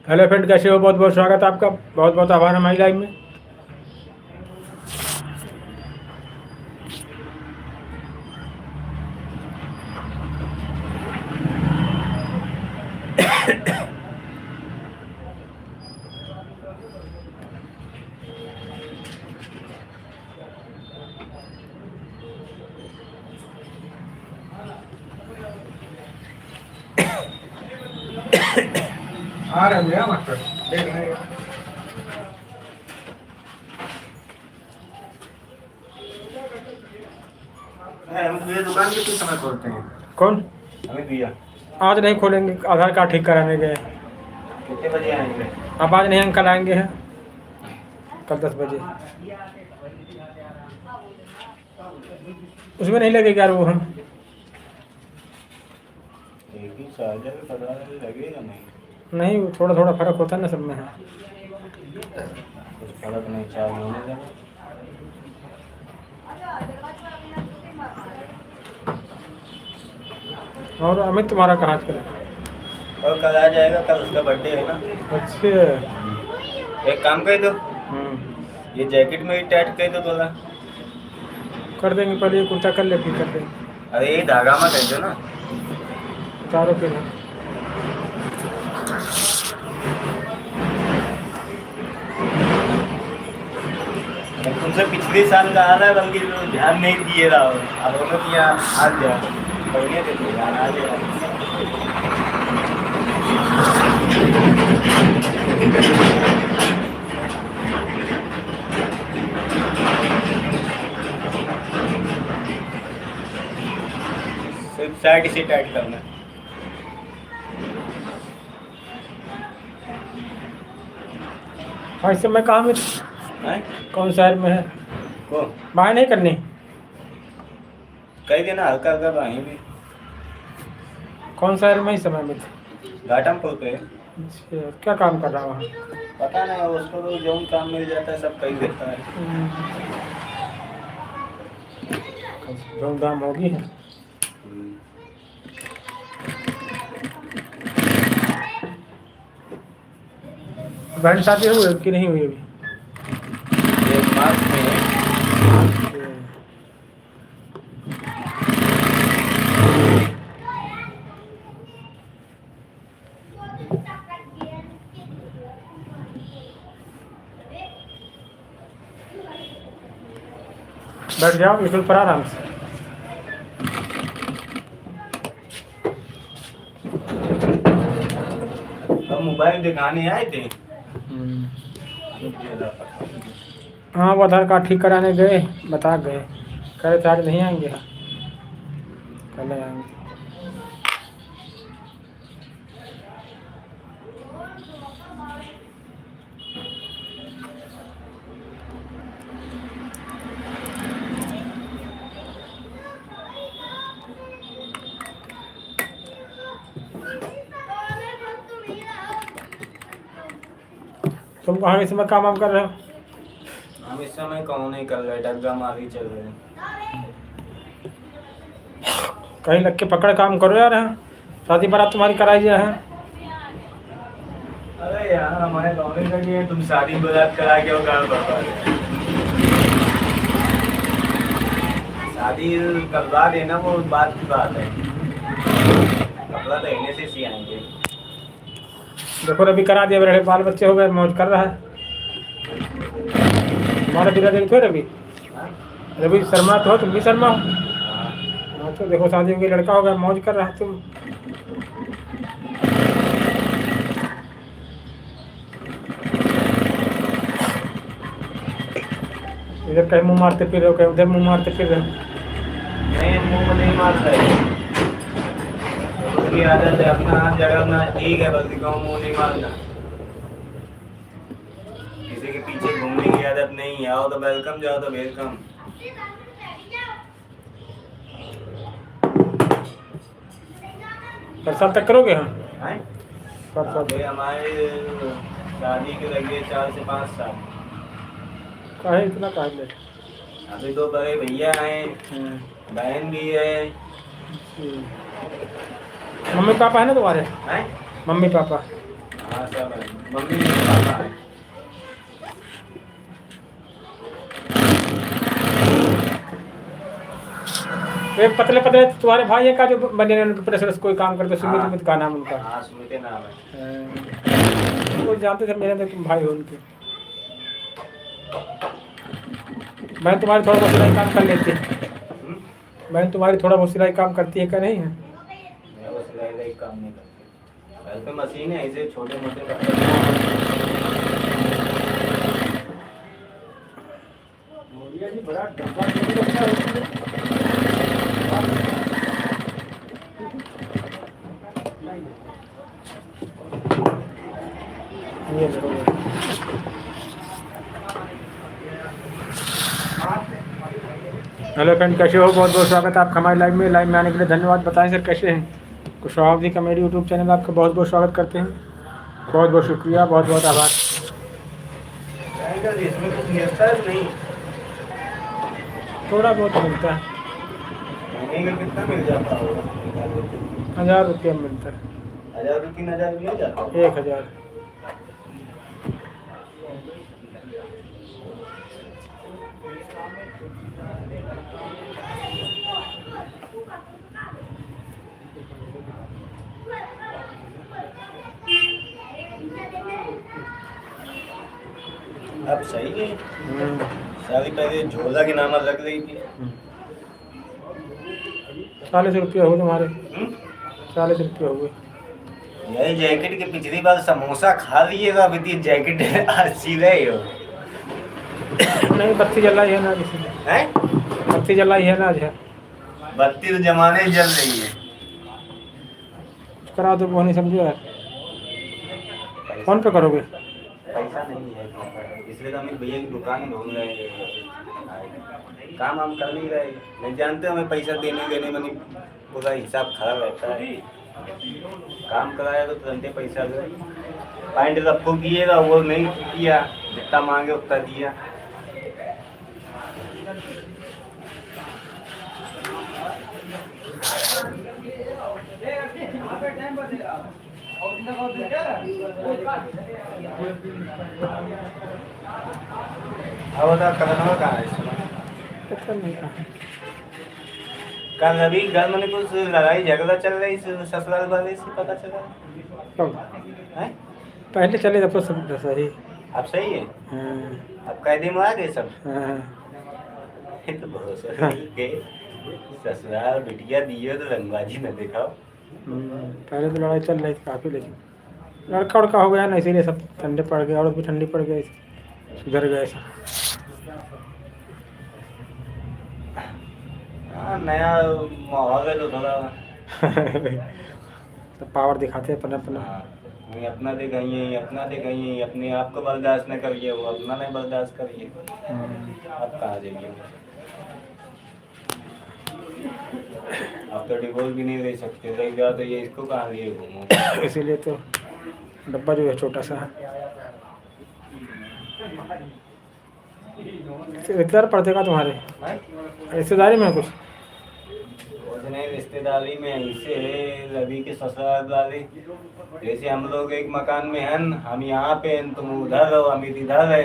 हेलो फ्रेंड, कैसे हो? बहुत बहुत स्वागत है आपका, बहुत बहुत आभार हमारी लाइव में। आ रहे हैं मास्टर, देख रहे हैं। हम ये दुकान किस समय खोलते हैं? कौन? हमें दिया। आज नहीं खोलेंगे, आधार कार्ड ठीक कराने गए। कितने बजे आएंगे? अब आज नहीं, अंकल आएंगे हैं कल 10 बजे। उसमें नहीं लगेगा यार वो हम एक ही चार्जर पता लगेगा नहीं। नहीं, वो थोड़ा थोड़ा फर्क होता है ना सब में। कुछ फर्क नहीं, 4 महीने का। और अमित तुम्हारा कहाँ करें? और कल आ जाएगा, कल उसका बर्थडे है ना। अच्छे। एक काम कर दो, ये जैकेट में ही टाइट कर दो थोड़ा। कर देंगे, पहले ये कुर्ता कर ले फिर कर देंगे। अरे ये धागा मत कर दो ना। चारों के लिए तुमसे पिछले साल का आ रहा है, बल्कि ध्यान नहीं दिए रहा हो। अब हम लोग यहाँ आ जाओ, बढ़िया देते ध्यान आ जाए। सिर्फ साइड से टाइट करना। हाँ, इस समय कहाँ में? हैं? कौन शहर में है? को बाहर नहीं करनी? कह देना, हल्का हल्का वहीं भी। कौन शहर में इस समय में? घाटमपुर पे। अच्छा, क्या काम कर रहा है वहाँ? पता नहीं, उसको तो जो काम मिल जाता है सब कही देता है। धूमधाम होगी है। बहन शादी हुई कि नहीं हुई अभी? ये मार्च में है। बैठ जाओ बिल्कुल पर आराम से। हम मोबाइल दिखाने आए थे। हाँ, वो आधार कार्ड ठीक कराने गए, बता गए, कह रहे थे आज नहीं आएंगे। हाँ, कल आएंगे। तुम कहाँ इस समय काम वाम कर रहे हो? हम इस समय कौन नहीं कर रहे, डग्गा मारी चल रहे हैं। कहीं लग के पकड़ काम करो यार। हाँ, शादी बारात तुम्हारी कराई जाए है। अरे यार, हमारे गाँव में लगी है, तुम शादी बारात करा के घर बता रहे। शादी करवा देना, वो बात की बात है। कपड़ा देने से सी आएंगे। देखो रवि करा दिया, मेरे बाल बच्चे हो गए, मौज कर रहा है। तुम्हारा बिना देख तो रवि, रवि शर्मा तो हो, तुम भी शर्मा हो। हाँ, तो देखो शादी हो गई, लड़का हो गया, मौज कर रहा है तुम। इधर कहीं मुंह मारते फिर रहे हो, कहीं उधर मुंह मारते फिर रहे हो। नहीं मुंह नहीं मारता है, उसकी आदत है अपना हाथ जगड़ना ठीक है, बल्कि कहूँ मुंह नहीं मारना। किसी के पीछे घूमने की आदत नहीं है, आओ तो वेलकम, जाओ तो वेलकम। हर साल तक करोगे? हाँ हैं? हर साल। अभी हमारे शादी के लगे 4 से 5 साल। काहे इतना काहे ले? अभी 2 बड़े भैया हैं, बहन भी है। मम्मी पापा है ना तुम्हारे? हैं? Mummy papa? हाँ सब है, मम्मी पापा है। एक पतले पतले तुम्हारे भाई है का जो बने प्रेशर कोई काम करते, सुमित हाँ। सुमित का नाम उनका? हाँ सुमित नाम है। वो जानते थे मेरे तुम भाई हो उनके। बहन तुम्हारी थोड़ा बहुत सिलाई काम कर लेती है? बहन तुम्हारी थोड़ा बहुत सिलाई काम करती है क्या? नहीं है? मैं वो सिलाई काम नहीं करती, घर पे मशीन है, ऐसे छोटे मोटे बड़ा डब्बा हेलो फ्रेंड, कैसे हो? बहुत बहुत स्वागत है आपका हमारे लाइव में आने के लिए धन्यवाद। बताएं सर कैसे हैं? कुशवाहा जी का मेरे यूट्यूब चैनल में आपका बहुत बहुत स्वागत करते हैं। बहुत बहुत शुक्रिया, बहुत बहुत आभार। इसमें कुछ मिलता है नहीं? थोड़ा बहुत मिलता है। महीने का कितना मिल जाता होगा? 1000 रुपया मिलता है। 1000 रुपये 3000 मिल जाता है? 1000। अब सही है। शादी पहले झोला के नाम लग रही थी। 40 रुपया हुए तुम्हारे? 40 रुपया हुए। यही जैकेट के पिछली बार समोसा खा लिए तो अभी जैकेट अच्छी रही हो। नहीं, बत्ती जलाई है ना किसी ने? हैं? बत्ती जलाई है ना आज है? बत्ती तो जमाने ही जल रही है। करा दो, वो नहीं समझो यार। फोन पे करोगे? पैसा नहीं है, इसलिए तो हम भैया की दुकान ढूंढ रहे हैं। काम हम कर नहीं रहे, नहीं जानते हमें पैसा देने में नहीं, पूरा हिसाब खराब रहता है। काम कराया तो तुरंत पैसा दो। पॉइंट सबको किएगा, वो नहीं किया, जितना मांगे उतना दिया। अब बता कल कहाँ है इसमें? पता नहीं कहाँ। कल अभी घर में कुछ लड़ाई झगड़ा चल रही ससुराल वाले से, पता चला कब? है? पहले चले तब तो सब सही। अब सही है? हाँ। अब कैदी में आ गए सब? हाँ। ये तो बहुत ठीक है। ससुराल बिटिया दिए तो रंगबाजी न दिखाओ। पहले तो लड़ाई चल रही थी काफ़ी, लेकिन लड़का उड़का हो गया ना, इसीलिए सब ठंडे पड़ गए, औरत भी ठंडी पड़ गई, सुधर गए सब। हाँ नया माहौल है तो थोड़ा सब पावर दिखाते हैं अपना अपना। ये अपना दिखाइए, अपना दिखाइए, अपने आप को बर्दाश्त न करिए, वो अपना नहीं बर्दाश्त करिए। आप कहाँ जाइए? आप तो डिवोर्स भी नहीं ले सकते, रह गया तो ये इसको कहाँ लिए घूमो। इसीलिए तो डब्बा जो है छोटा सा है। रिश्तेदार पड़ते का तुम्हारे? रिश्तेदारी में कुछ? नहीं, रिश्तेदारी में ऐसे है रवि के ससुराल वाले, जैसे हम लोग एक मकान में हैं, हम यहाँ पे हैं, तुम उधर हो, हम इधर है।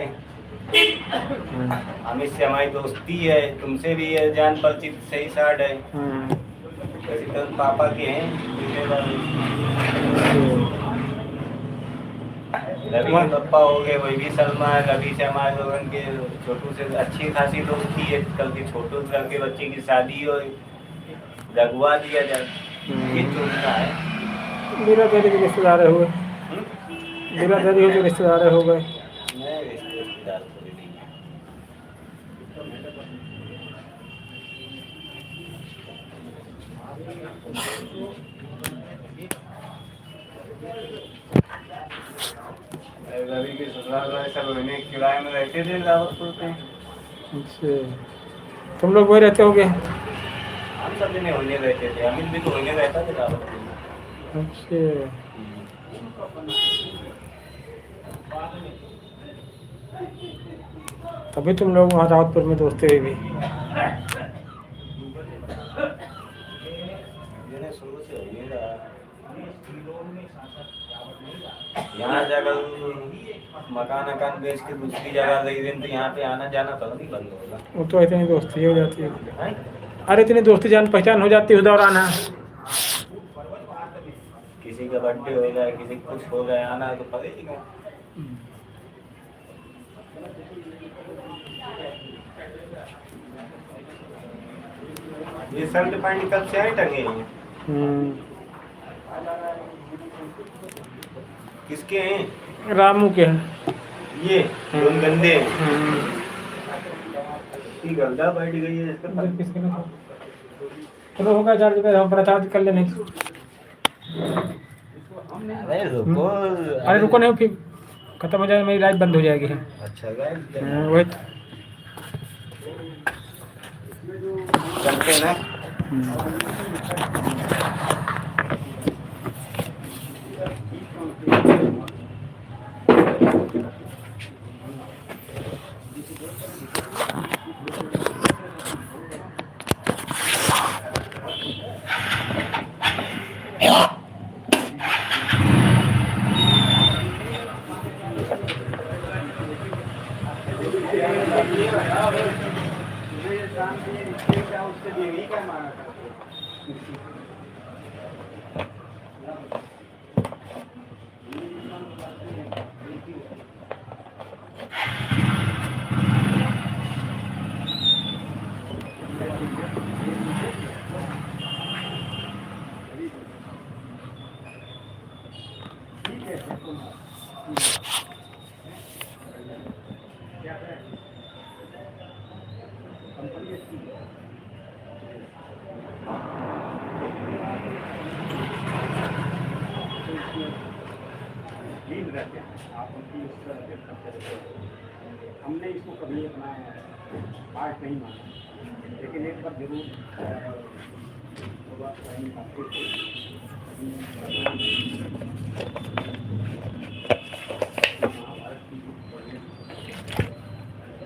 हम इससे हमारी दोस्ती है, तुमसे भी है जान परिचित सही साठ है। वैसे तो पापा के हैं रवि के पापा हो गए, वही भी सलमा है। रवि से हमारे लोगों के छोटू से अच्छी खासी दोस्ती है। कल की छोटू के बच्चे की शादी हो, लगवा दिया जाए, ये चुनना है। मेरा तेरे के रिश्तेदार हुए, मेरा तेरे हो जो रिश्तेदार हो गए। मैं रिश्तेदार थोड़ी नहीं है। रवि के ससुराल वाले सब रहने किराए में रहते थे रावतपुर पे। अच्छा, तुम लोग वही रहते होगे? हम सब जने होने रहते थे, अमित भी तो होने रहता था रावतपुर में। अच्छा, तभी तुम लोग वहाँ रावतपुर में दोस्ती हुई भी। जने शुरू से होने रहा। यहाँ जाकर मकान अकान बेच के दूसरी जगह रही रही तो यहाँ पे आना जाना तो नहीं बंद होगा। वो तो इतनी दोस्ती हो जाती है। हैं? अरे इतनी दोस्ती जान पहचान हो जाती है उधर आना। किसी का बर्थडे हो जाए, किसी का कुछ हो जाए, आना है तो पड़ेगा। ये शर्ट पैंट कब से आए टंगे हैं? किसके हैं? रामू के हैं। ये दोनों गंदे हैं। ये गंदा बैठ गई है इसके उधर पास। किसके में? चलो होगा चार्ज पे, हम अपना चार्ज कर लेने। अरे रुको। अरे रुको नहीं, फिर खत्म हो जाए मेरी लाइट बंद हो जाएगी। अच्छा गाइस, वही चलते हैं ना। हमने इसको कभी अपना पार्ट नहीं माना, लेकिन एक बार जरूर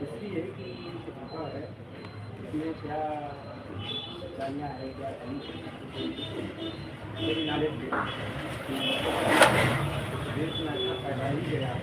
इसलिए कि है इसमें क्या जानिया है, क्या मेरी नॉलेज देश में अच्छा पैदा ही गया है।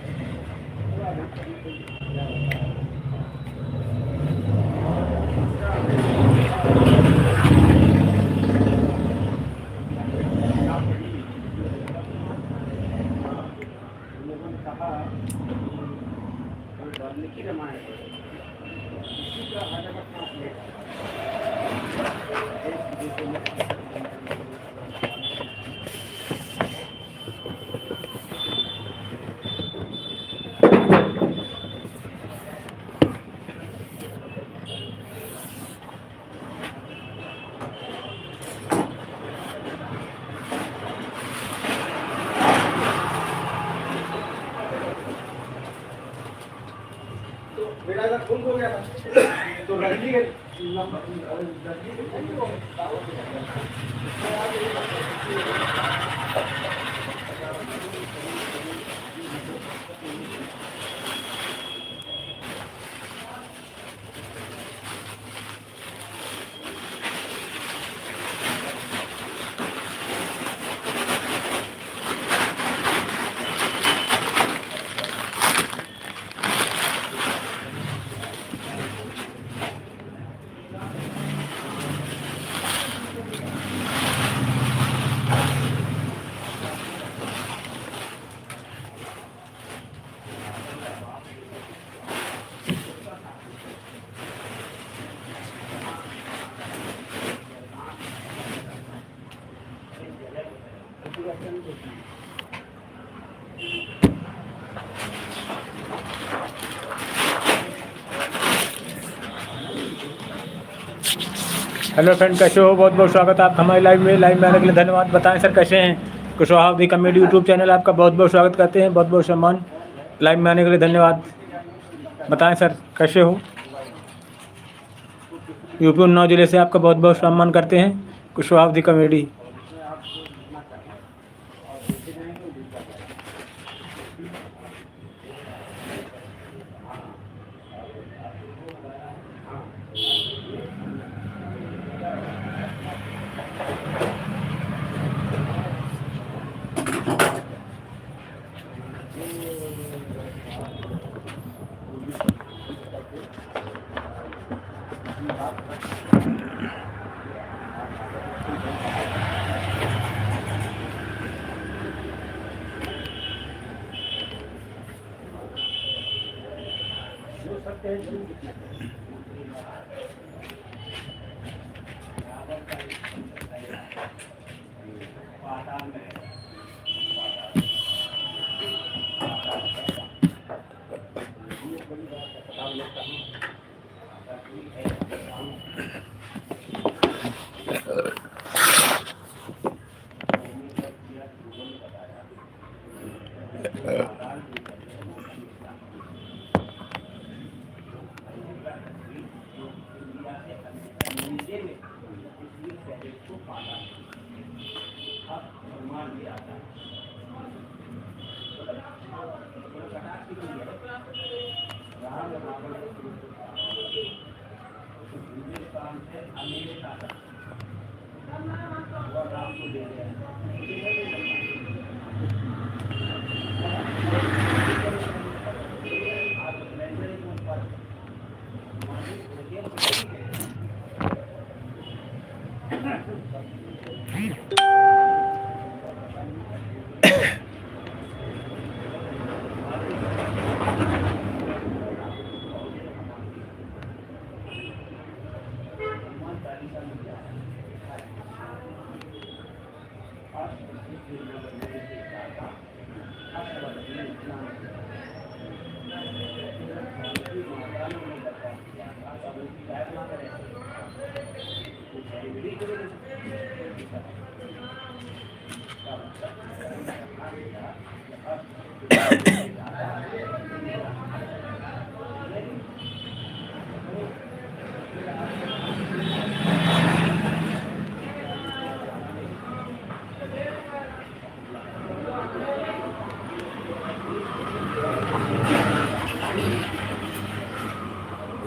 बेटा का खून हो गया था तो रंजी के हेलो फ्रेंड, कैसे हो? बहुत बहुत स्वागत है आपका हमारे लाइव में आने के लिए धन्यवाद। बताएं सर कैसे हैं? कुशवाहा दी कॉमेडी यूट्यूब चैनल आपका बहुत बहुत स्वागत करते हैं, बहुत बहुत सम्मान। लाइव में आने के लिए धन्यवाद। बताएं सर कैसे हो? यूपी उन्नाव जिले से आपका बहुत बहुत सम्मान करते हैं, कुशवाहा दी कॉमेडी।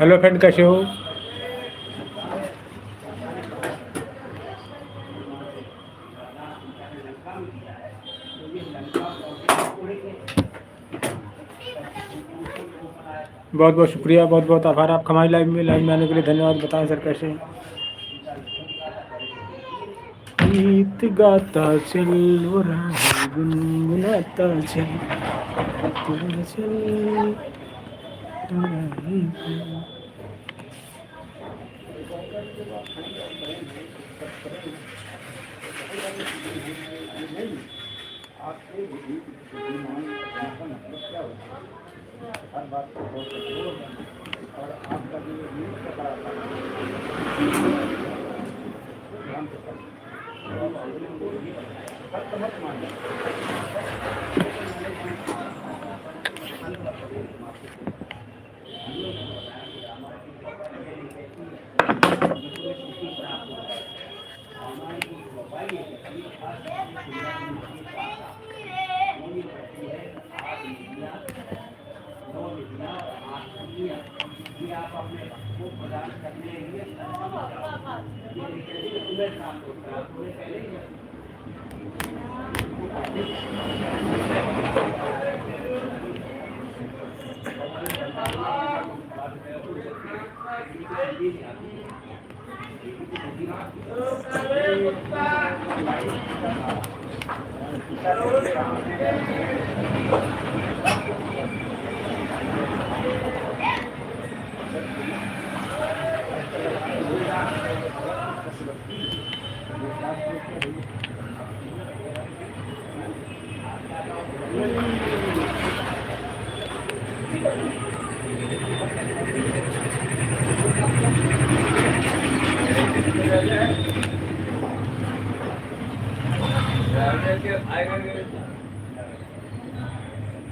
हेलो फ्रेंड, कैसे हो? बहुत बहुत शुक्रिया, बहुत बहुत आभार आपका हमारी लाइव में आने के लिए धन्यवाद। बताएं सर कैसे हैं? गीत गाता चल वो राह गुनगुनाता चल, चल आपके बुद्धिमान का मतलब क्या होता है? हर बात को बहुत और आपका जो न्यूज का ध्यान से सत्य मत मानिए।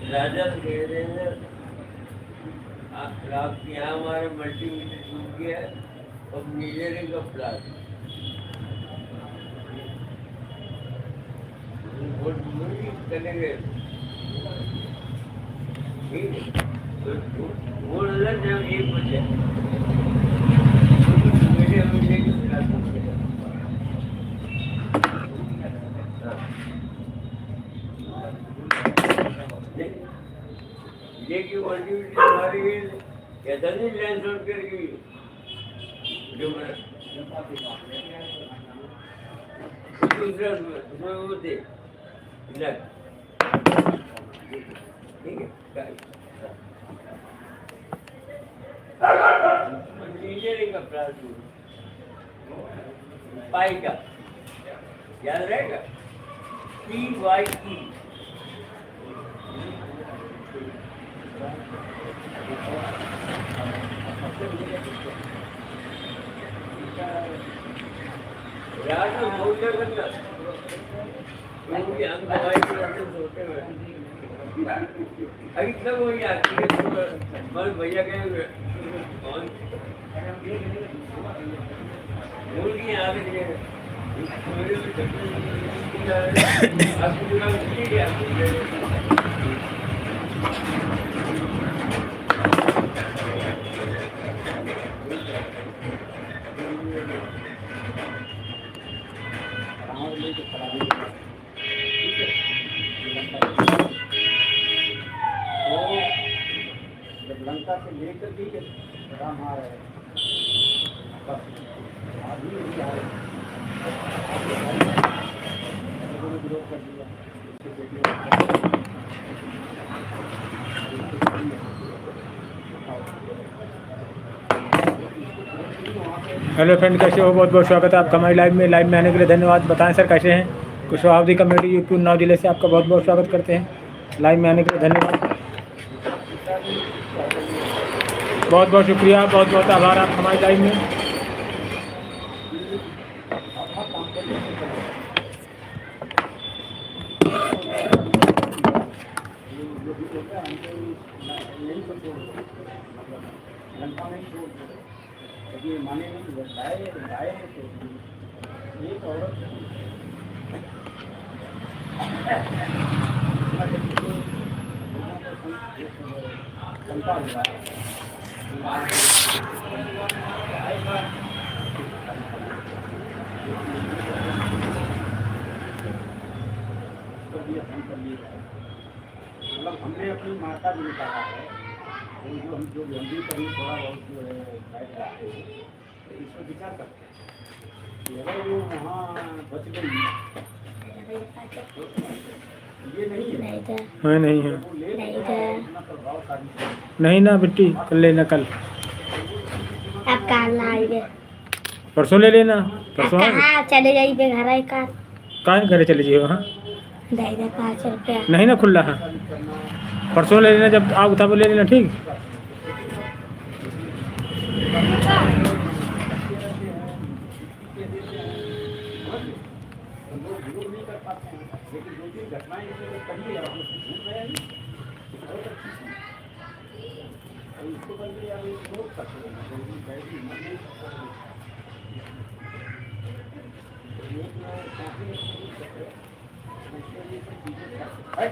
राजा कह रहे हैं आपके यहाँ हमारे मल्टीमीटर टूट गया है और नीले रंग का प्लाट वोट करेंगे ठीक है तो वोट अलग जब 1 बजे मेरे हमले की प्लाट देखिए मल्टीमीटर हमारी कैसा नहीं लैंड आउट करके जो दूसरा उसमें वो थे लग ठीक है इंजीनियरिंग का प्लान पाई का याद रहेगा PYE यार तो बहुत जगह हम दवाई होते हुए अभी तक वही आती है मगर भैया कहेंगे कौन मुर्गी आ गई है जब लंका से लेकर भी राम आ रहे आदमी भी आ रहे विरोध कर दिया हेलो फ्रेंड, कैसे हो? बहुत बहुत स्वागत है आपका हमारी लाइव में आने के लिए धन्यवाद। बताएं सर कैसे हैं? कुशवाहा कमेटी यूट्यूब 9 जिले से आपका बहुत बहुत स्वागत करते हैं। लाइव में आने के लिए धन्यवाद, बहुत बहुत शुक्रिया, बहुत बहुत आभार आप हमारी लाइव में। लंका में छोड़ ये माने नहीं लाए एक औरत मतलब हमने अपनी माता जी ने कहा है जो हम भी कहीं थोड़ा बहुत जो है गाइड करते हैं तो इस पर विचार करते हैं कि अगर वो वहाँ बच गई ये नहीं है हाँ नहीं है, वो ले अपना प्रभावशाली नहीं ना बिट्टी, कल लेना, कल अब कार लाइए, परसों ले लेना। परसों कहाँ चले जाइए घर आई कार कहाँ घरे चले जाइए? हाँ दे 5 रुपया नहीं ना खुला है, परसों ले लेना, जब आओ तब ले लेना, ठीक। घटनाएं कही है भूल रहे हैं इसको बल्कि आप रोक सकते हैं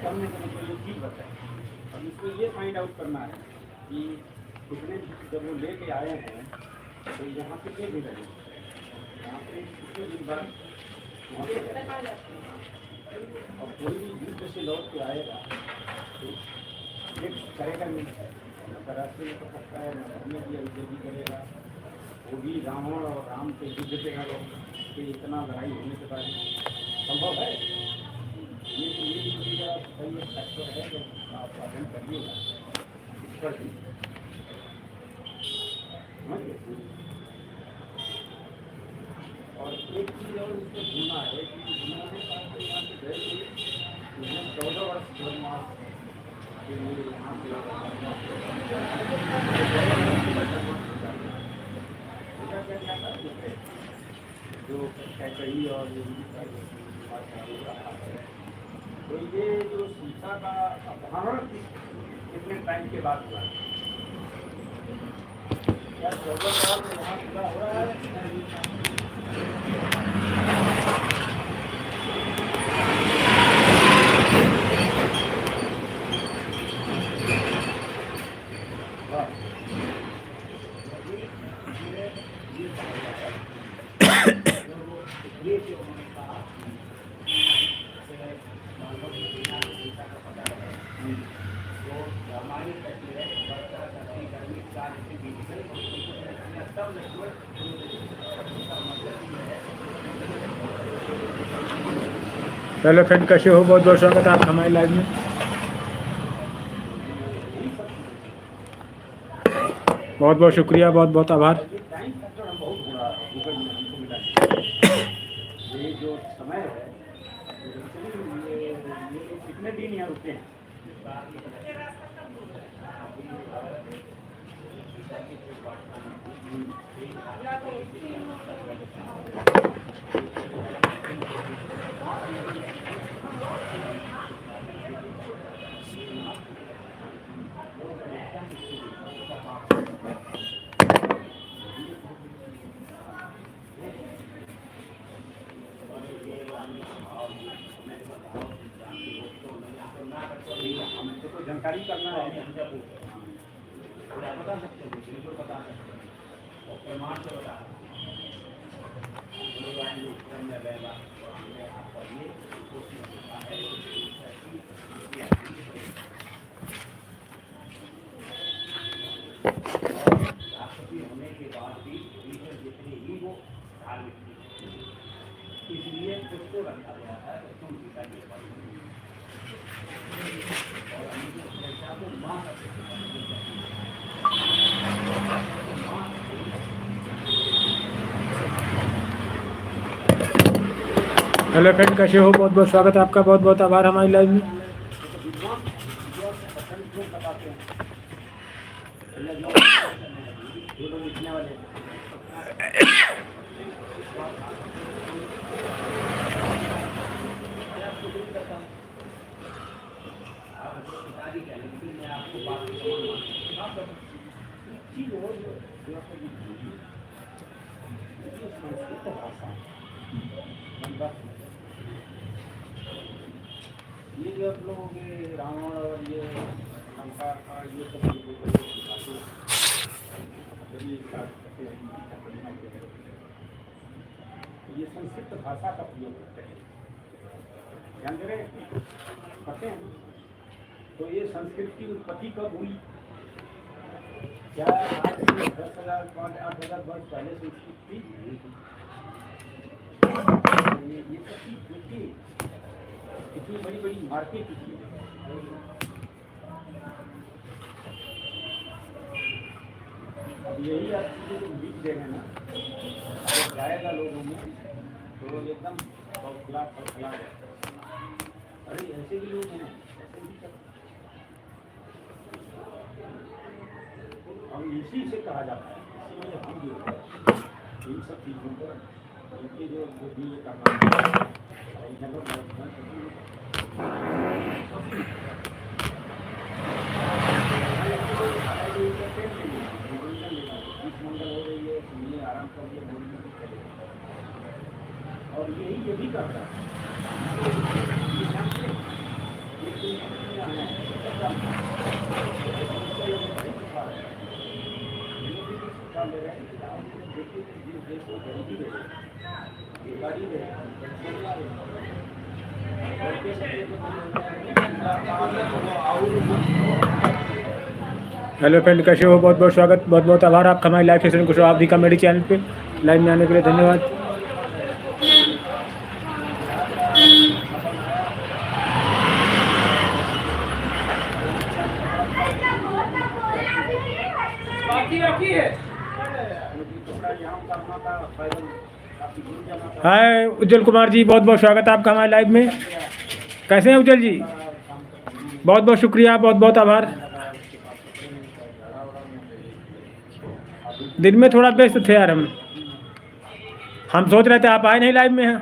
करने के लिए चीज बताए। अब इसको ये फाइंड आउट करना है कि कितने जब वो लेके आए हैं तो यहाँ पे कितने दिन रहे, यहाँ पे कितने दिन बाद और कोई भी युद्ध से लौट के आएगा तो एक करेगा नहीं, रास्ते में सकता है न युद्ध भी करेगा, वो भी रावण और राम के युद्ध पे कि इतना लड़ाई होने के बाद संभव है। ये सही फैक्टर है जो आप अध्ययन करिएगा इस पर भी और एक चीज़ और इसको सुनना है कि उन्होंने कहा कि यहाँ से गए थे 14 वर्ष वनवास के लिए यहाँ से क्या क्या था जो कैकई और तो तो ये जो शीशा का अपहरण कितने टाइम के बाद हुआ? क्या 14 साल में यहाँ पूरा हो रहा है? हेलो फ्रेंड, कैसे हो? बहुत बहुत स्वागत है आपका हमारे लाइव में। बहुत बहुत शुक्रिया, बहुत बहुत आभार। टाइम फैक्टर हम बहुत बड़ा गूगल में हमको मिला। ये जो समय है ये कितने दिन यहाँ रुके हैं? हमको तो जानकारी करना है, बता सकते हैं, बिल्कुल बता सकते हैं और प्रमाण से बता राष्ट्रपति होने के बाद भी जितनी ही वो धार्मिक थी, इसलिए उसको रखा गया है तुम पिता के हेलो फ्रेंड, कैसे हो? बहुत बहुत स्वागत है आपका, बहुत बहुत आभार हमारे लाइव में। ये जो आप लोगों के रावण और ये लंका का ये सब ये संस्कृत भाषा का प्रयोग करते हैं, ध्यान दे रहे हैं, करते हैं। तो ये संस्कृत की उत्पत्ति कब हुई? क्या आज से 10,000 8,000 वर्ष पहले संस्कृत थी? ये सब चीज थी, इतनी बड़ी बड़ी इमारतें की। अब यही आप चीजें जो बीच दे रहे हैं ना, अगर जाएगा लोगों में तो एकदम खौफला अरे ऐसे भी लोग हैं, ऐसे भी सब। अब इसी से कहा जाता है, इसीलिए हम भी इन सब चीज़ों पर इनकी जो बुद्धि का काम मंगल हो रही है, सुनिए, आराम करिए, और यही ये भी करता है। हेलो फ्रेंड, कैसे हो? बहुत बहुत स्वागत, बहुत बहुत आभार आपका हमारे लाइव सेशन को आप भी कॉमेडी चैनल पे लाइव में आने के लिए धन्यवाद। हाय उज्जवल कुमार जी, बहुत बहुत स्वागत है आपका हमारे लाइव में। कैसे हैं उज्जवल जी? बहुत बहुत शुक्रिया, बहुत बहुत आभार। दिन में थोड़ा व्यस्त थे यार, हम सोच रहे थे आप आए नहीं लाइव में हैं।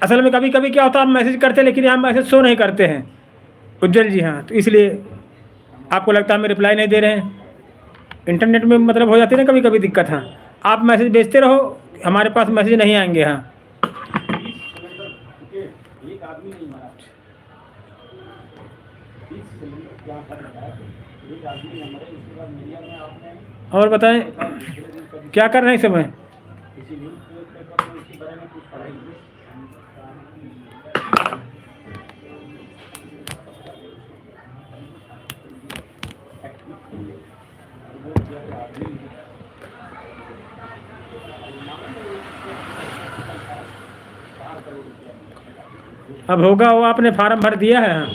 असल में कभी कभी क्या होता है, आप मैसेज करते हैं लेकिन यहाँ मैसेज शो नहीं करते हैं उज्जवल जी। हाँ, तो इसलिए आपको लगता है हमें रिप्लाई नहीं दे रहे हैं। इंटरनेट में मतलब हो जाती है ना कभी कभी दिक्कत। हाँ, आप मैसेज भेजते रहो, हमारे पास मैसेज नहीं आएंगे। हाँ, एक आदमी नहीं मरा, 30 सिलेंडर क्या कर रहा है, एक आदमी न मरे। उसके बाद मीडिया में आपने और बताएं क्या कर रहे हैं इस समय? किसी न्यूज़ पेपर में इसके बारे में कुछ पढ़ाई हुई? अब होगा वो, आपने फार्म भर दिया है। हाँ,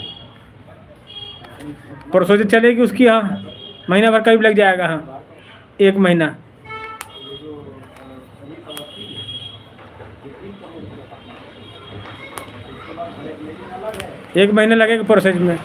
प्रोसीजर चलेगी उसकी। हाँ, महीना भर करीब लग जाएगा। हाँ, 1 महीना। एक महीना लगेगा प्रोसेस में।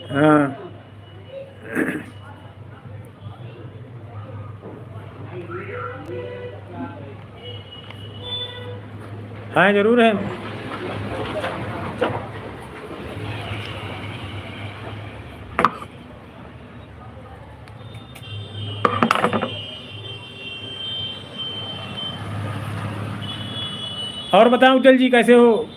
हाँ, हाँ जरूर है। और बताओ उज्जवल जी कैसे हो?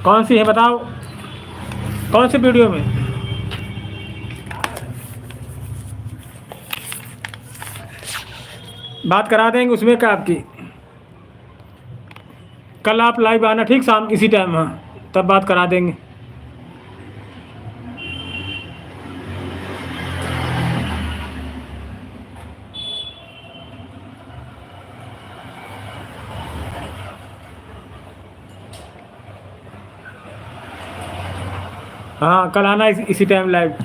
कौन सी है बताओ, कौन सी वीडियो में? बात करा देंगे उसमें क्या आपकी। कल आप लाइव आना, ठीक, शाम इसी टाइम। हाँ, तब बात करा देंगे। हाँ, कल आना इसी टाइम लाइव।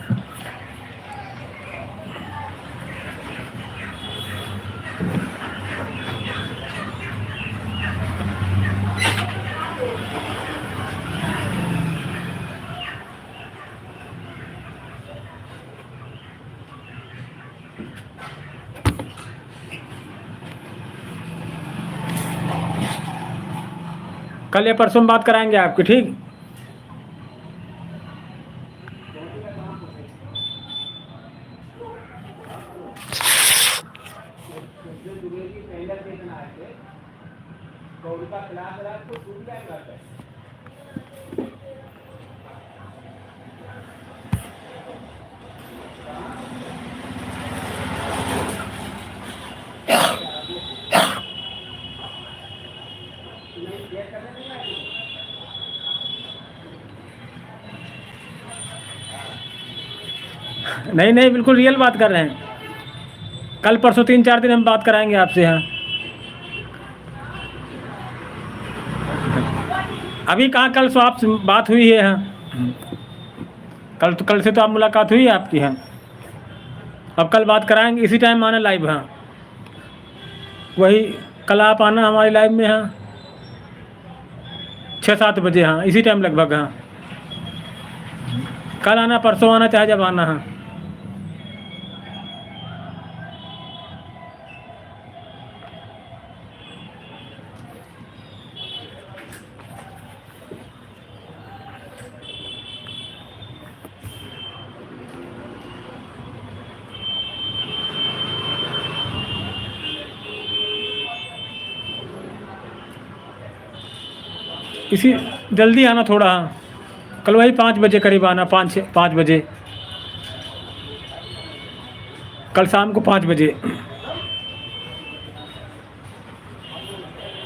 कल या परसों में बात कराएंगे आपकी, ठीक। नहीं नहीं, बिल्कुल रियल बात कर रहे हैं। कल परसों 3-4 दिन हम बात कराएंगे आपसे। हाँ, अभी कहाँ, कल से आपसे बात हुई है। हाँ, कल से तो आप मुलाकात हुई है आपकी। हाँ, अब कल बात कराएंगे इसी टाइम आना लाइव। हाँ, वही कल आप आना हमारी लाइव में। हाँ, 6-7 बजे। हाँ, इसी टाइम लगभग। हाँ, कल आना, परसों आना, चाहे जब आना। हाँ, इसी जल्दी आना थोड़ा, हाँ कल वही 5 बजे करीब आना, 5 बजे, कल शाम को 5 बजे।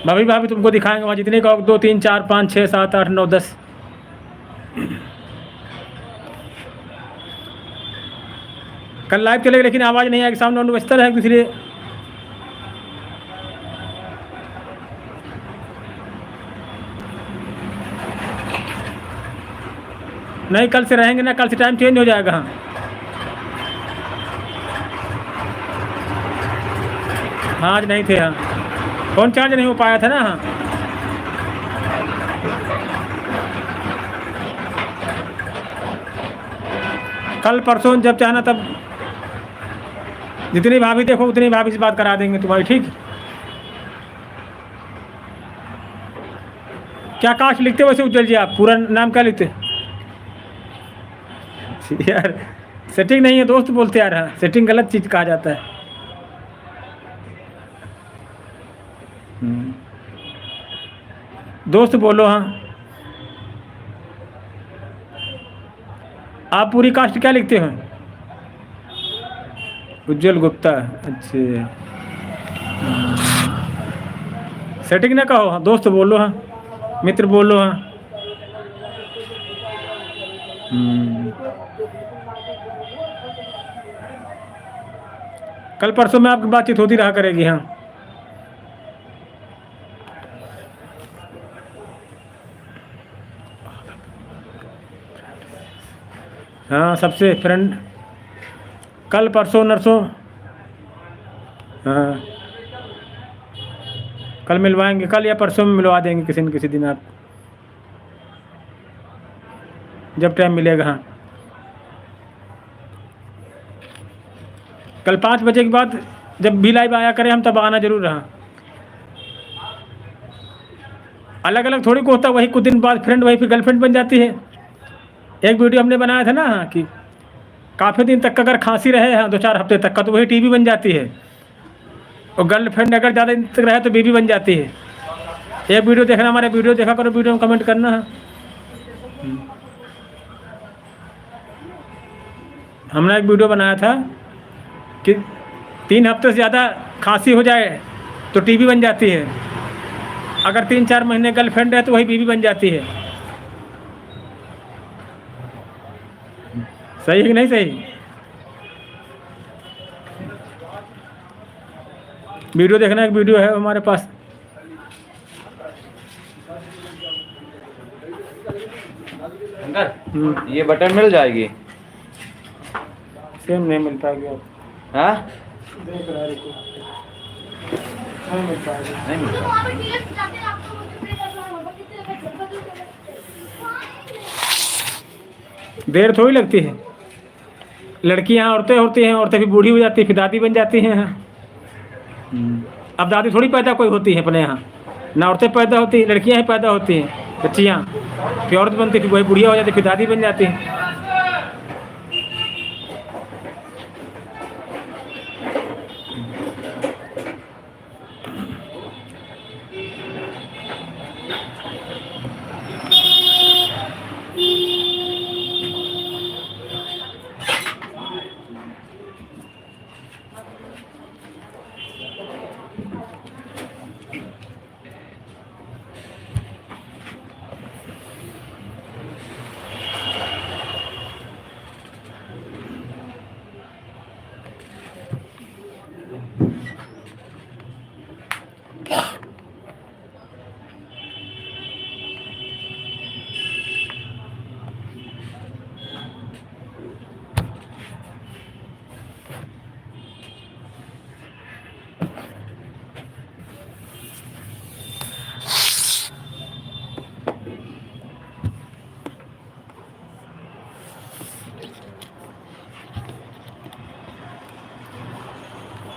भाभी तुमको दिखाएंगे वहाँ जितने का 2 3 4 5 6 7 8 9 10। कल लाइव चलेगा लेकिन आवाज़ नहीं आएगी, सामने बजता रहेगा इसलिए। नहीं कल से रहेंगे ना, कल से टाइम चेंज हो जाएगा। हाँ हाँ आज नहीं थे, हाँ फ़ोन चार्ज नहीं हो पाया था ना। हाँ कल परसों जब चाहना तब, जितनी भाभी देखो उतनी भाभी से बात करा देंगे तुम्हारी, ठीक। क्या कास्ट लिखते वैसे उज्जवल जी आप, पूरा नाम क्या लिखते? यार सेटिंग नहीं है दोस्त बोलते यार, हाँ सेटिंग गलत चीज़ कहा जाता है। दोस्त बोलो। हाँ आप पूरी कास्ट क्या लिखते हो? उज्जवल गुप्ता, अच्छा। सेटिंग ना कहो, हाँ दोस्त बोलो, हाँ मित्र बोलो। हाँ कल परसों में आपकी बातचीत होती रहा करेगी। हाँ हाँ सबसे फ्रेंड कल परसों नरसों, हाँ कल मिलवाएंगे, कल या परसों में मिलवा देंगे किसी न किसी दिन, आप जब टाइम मिलेगा। हाँ कल 5 बजे के बाद जब भी लाइव आया करें हम, तब आना जरूर रहा। अलग अलग थोड़ी को होता, वही कुछ दिन बाद फ्रेंड वही फिर गर्लफ्रेंड बन जाती है। एक वीडियो हमने बनाया था ना, हाँ कि काफ़ी दिन तक अगर खांसी रहे, हाँ 2-4 हफ्ते तक का, तो वही टीबी बन जाती है। और गर्लफ्रेंड अगर ज़्यादा दिन तक रहे तो बीबी बन जाती है। एक वीडियो देखना, हमारे वीडियो देखा करो, वीडियो में कमेंट करना है। हमने एक वीडियो बनाया था कि 3 हफ्ते से ज़्यादा खांसी हो जाए तो टीबी बन जाती है, अगर 3-4 महीने गर्लफ्रेंड है तो वही बीबी बन जाती है। सही है कि नहीं सही? वीडियो देखना, एक वीडियो है हमारे पास। अंकल ये बटन मिल जाएगी? सेम नहीं मिल पाएगी आप, हाँ देख रहा है को नहीं मिल पाएगी। नहीं मिल पाएगी। देर थोड़ी लगती है, लड़कियां औरतें होती हैं, औरतें भी बूढ़ी हो जाती है, फिर दादी बन जाती हैं। हाँ अब दादी थोड़ी पैदा कोई होती है अपने यहाँ, ना औरतें पैदा होती हैं, लड़कियां ही पैदा होती हैं, बच्चियाँ, फिर औरत बनती, फिर वही बुढ़िया हो जाती, फिर दादी बन जाती है।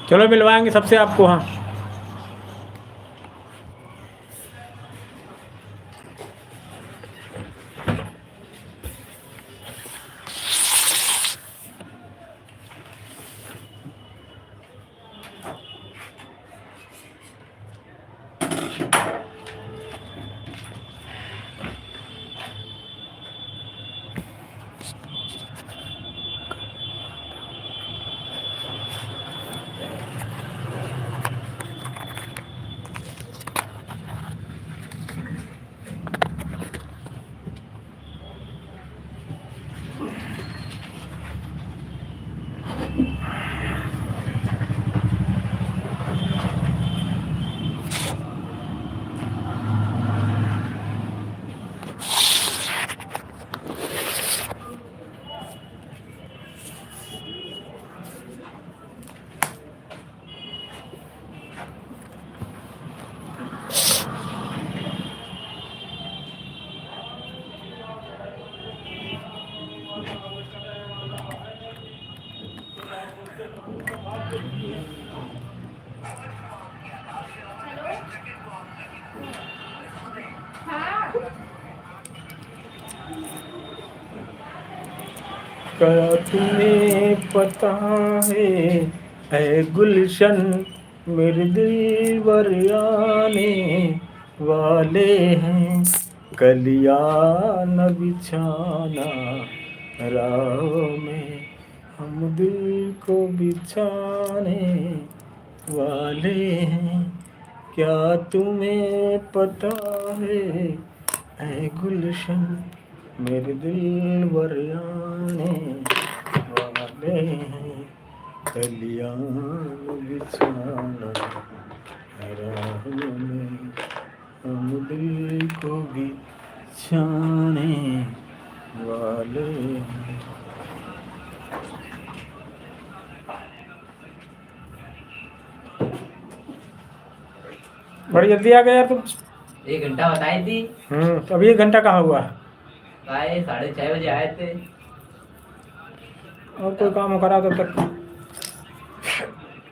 चलो मिलवाएंगे सबसे आपको। हाँ क्या तुम्हें पता है ऐ गुलशन मेरे दिल भर आने वाले हैं, कलिया न बिछाना राहों में, हम दिल को बिछाने वाले हैं। क्या तुम्हें पता है ऐ गुलशन मेरे दिल भर आने वाले हैं, कलियां बिछाना राहों में, हम दिल को बिछाने वाले हैं। बड़ी जल्दी आ गए यार तुम। 1 घंटा बताई थी। तो अभी 1 घंटा कहाँ हुआ? आए 6:30 बजे आए थे। और कोई काम करा तब तक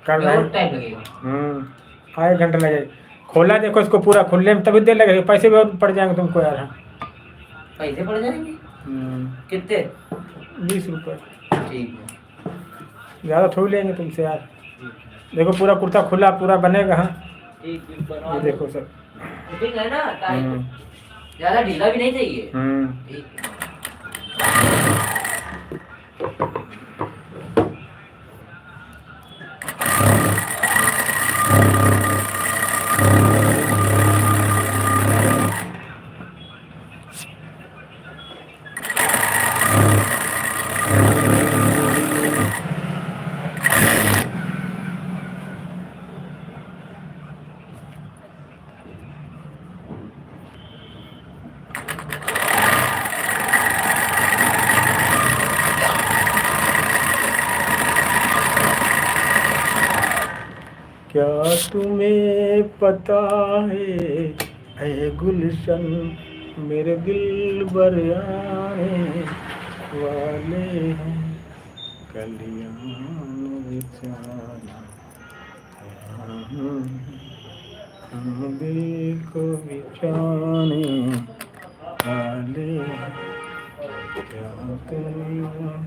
कर रहे और हैं। टाइम लगेगा। हाँ 1 घंटा लगेगा। खोला देखो इसको पूरा, खुलने में तभी देर लगेगी। पैसे भी और पड़ जाएंगे तुमको यार। पैसे पड़ जाएंगे कितने? 20 रुपये। ठीक है। ज़्यादा थोड़ी लेंगे तुमसे यार। देखो पूरा कुर्ता खुला पूरा बनेगा। हाँ ठीक बनवा ये दो। देखो सर। फिटिंग है ना टाइट, हम्म, ज्यादा ढीला भी नहीं चाहिए। हम्म। ठीक है। क्या तुम्हें पता है ऐ गुलशन मेरे दिल भर आने वाले हैं, कलियां बिछाना हम दिल को बिछाने वाले हैं। क्या तुम्हें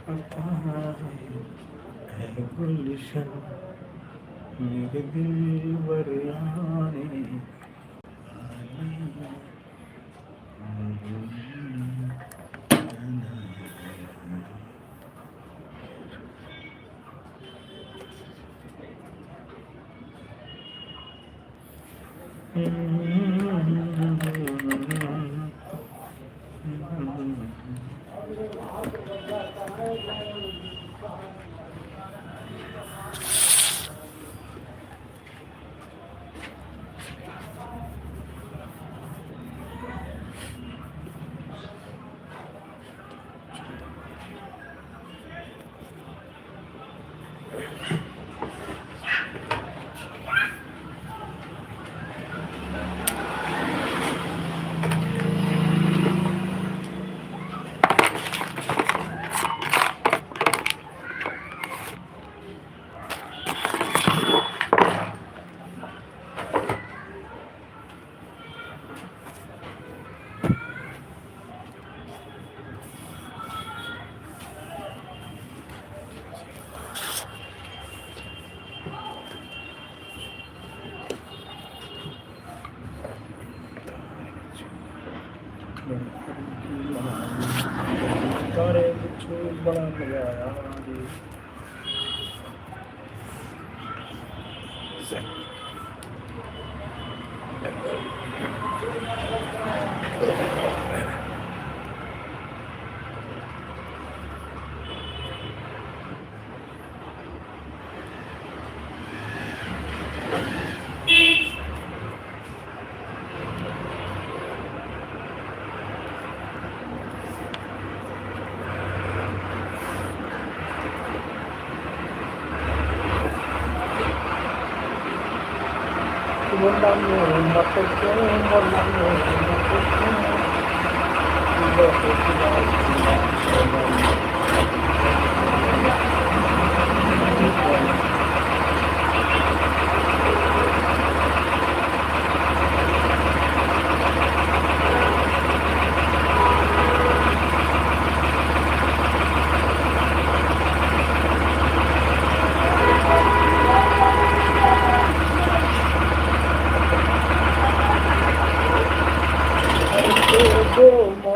पता है ऐ गुलशन मेरे दिल भर आने तारे कुछ बड़ा मजा आया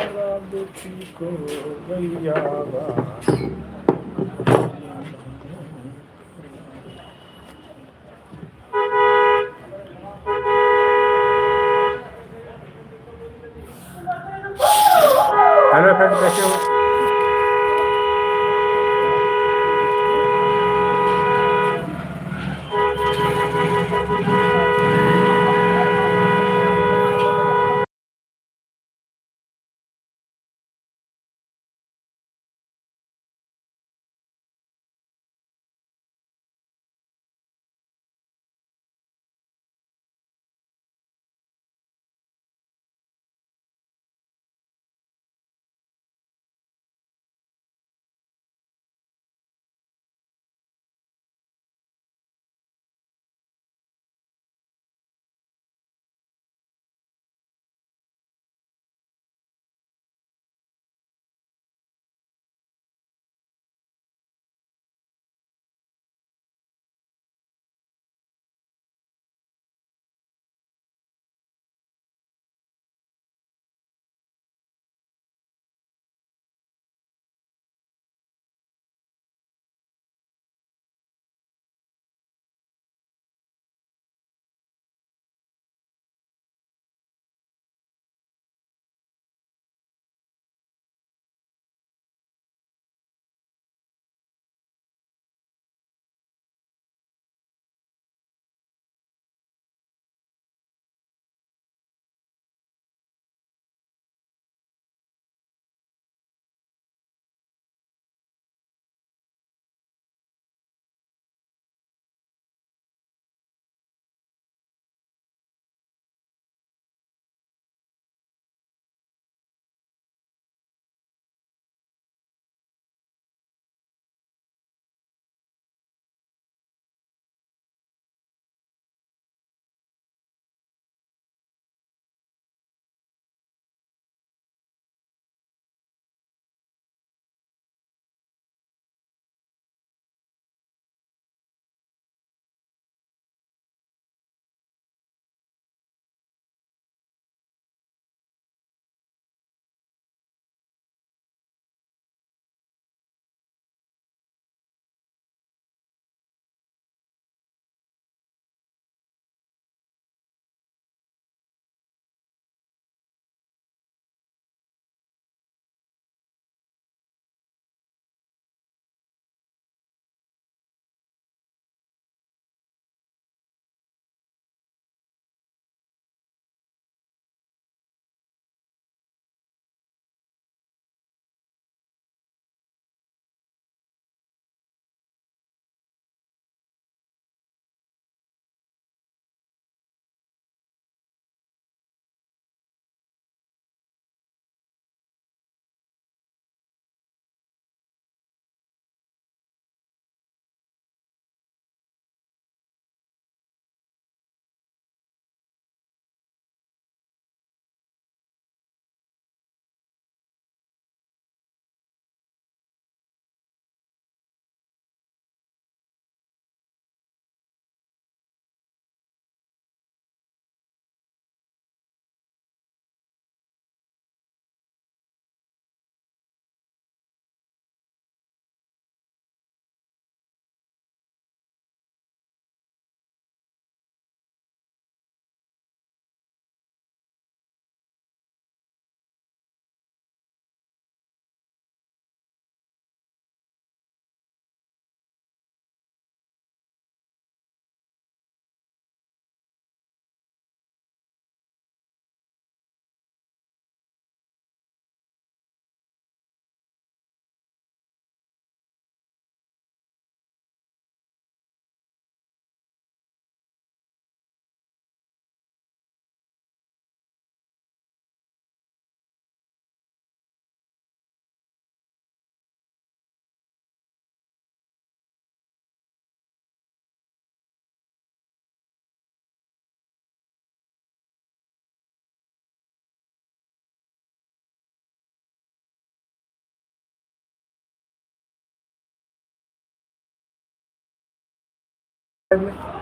हेलो फ्रेंड, कैसे हो?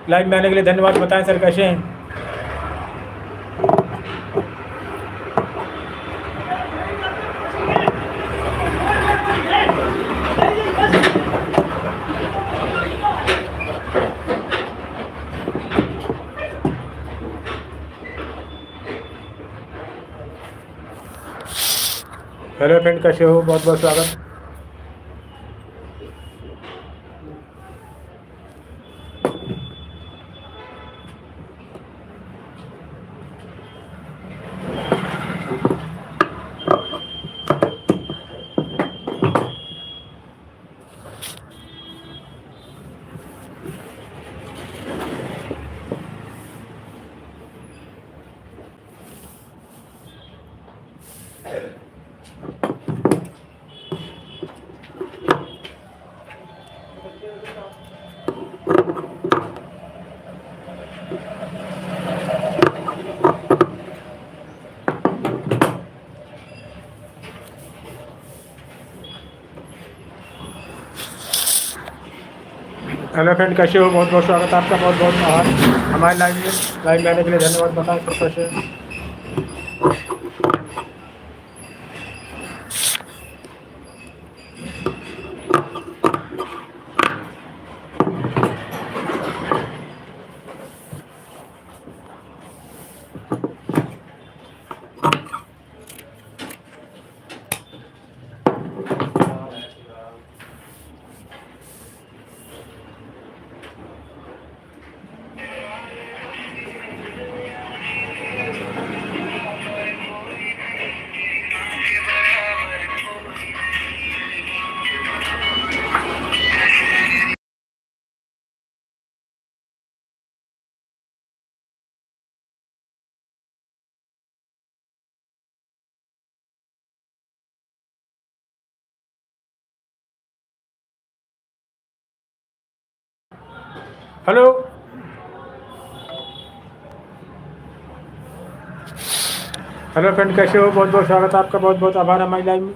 लाइव में आने के लिए धन्यवाद। बताएं सर, कैसे हैं? हेलो फ्रेंड, कैसे हो? बहुत बहुत स्वागत। हेलो फ्रेंड, कैसे हो? बहुत बहुत स्वागत है आपका, बहुत बहुत आभार हमारे लाइव में आने के लिए धन्यवाद। बताएं सब कैसे हैं? हेलो हेलो फ्रेंड, कैसे हो? बहुत बहुत स्वागत है आपका, बहुत बहुत आभार हमारी लाइव में।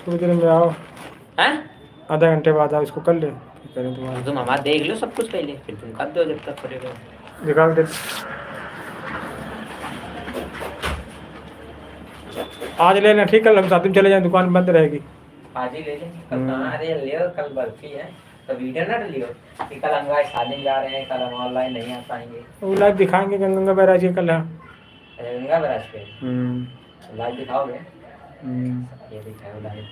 थोड़ी देर में आओ, हैं? आधा घंटे बाद आओ, इसको कर ले फिर करें तुम्हारा। तुम हमारा देख लो सब कुछ पहले, फिर तुम कर दो जब तक करेगा। दिखा के दे। आज लेना ठीक, कल हम साथ में चले जाएं, दुकान बंद रहेगी। आज ही ले लेंगे, कल कहाँ? अरे लियो, कल बर्फी है तो वीडियो ना लियो कि कल हम गाइस शादी में जा रहे हैं, कल हम ऑनलाइन नहीं आ पाएंगे। वो लाइव दिखाएंगे गंगा बैराज के कल। हाँ गंगा बराज पे लाइव दिखाओगे? ये दिखाओ लाइव।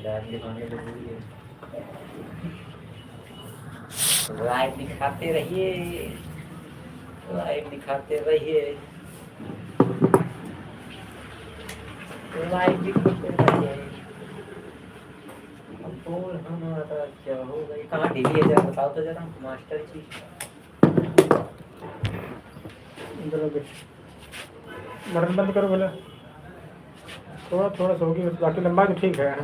लाइव दिखाने जरूरी है, लाइव दिखाते रहिए, लाइव दिखाते रहिए, लाइव दिखाते रहिए। अब बोल हमारा क्या होगा? ये कहाँ टीवी है जरा बताओ तो जरा, मास्टर जी। बटन बंद करो बोले, थोड़ा थोड़ा सा होगी, बाकी लंबा तो ठीक है।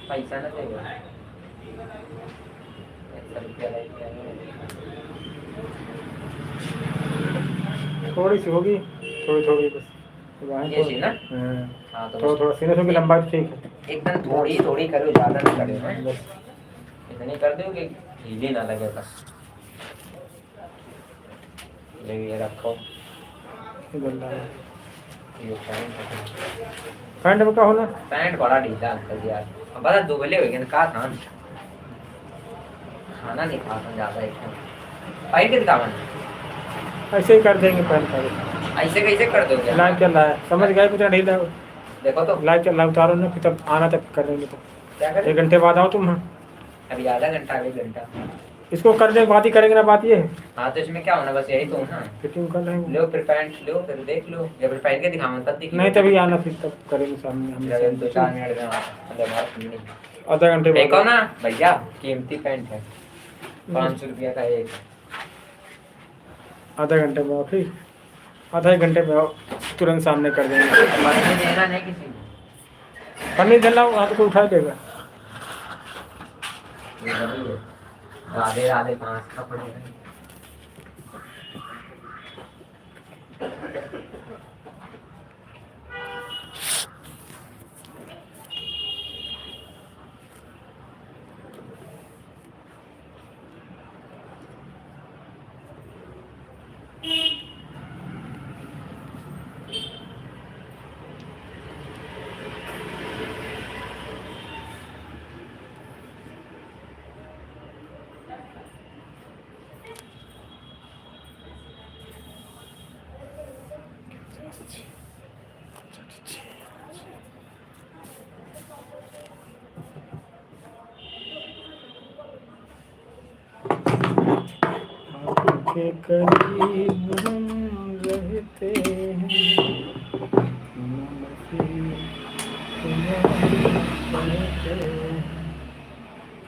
पैसा ना देगा, 100 रुपया लेके थोड़ी सी होगी, थोड़ी थोड़ी बस। ये सी ना? हाँ तो थोड़ा थोड़ा सीने से भी लंबा ठीक है। एकदम थोड़ी थोड़ी करो, ज़्यादा ना करो। बस इतनी कर दो कि ढीली ना लगे बस। ये रखो, ये पैंट में क्या होना? पैंट बड़ा ढीला अंकल यार, बड़ा दुबले हो गए का था, खाना नहीं खाता ज़्यादा एकदम। पाई के दिखावन ऐसे ही कर देंगे पैंट का। ऐसे कैसे कर दोगे? लाइव चल रहा है, समझ गए कुछ ढीला। देखो तो लाइव चल रहा है, उतारो ना, फिर तब आना तक कर लेंगे। तो क्या करें? 1 घंटे बाद आओ तुम। हाँ अभी आधा घंटा, 1 घंटा इसको करने के बाद ही करेंगे ना, बात ये है। हाँ तो इसमें क्या होना, बस यही तो ना। फिटिंग कर लेंगे। लो फिर पैंट लो, फिर देख लो, या फिर पहन के दिखाओ तब दिखिए। नहीं तभी आना, फिर तब करेंगे सामने हम। 2-4 मिनट में अंदर आधा घंटे देखो बाद ना भैया, कीमती पैंट है, 500 रुपया का एक। आधा घंटे में आओ, फिर आधा 1 घंटे में आओ, तुरंत सामने कर देंगे। मरने देना नहीं किसी को। पन्नी दिलाओ, वहाँ तो कोई उठा देगा। राधे राधे 5 कपड़े हैं। के करीब हम रहते हैं,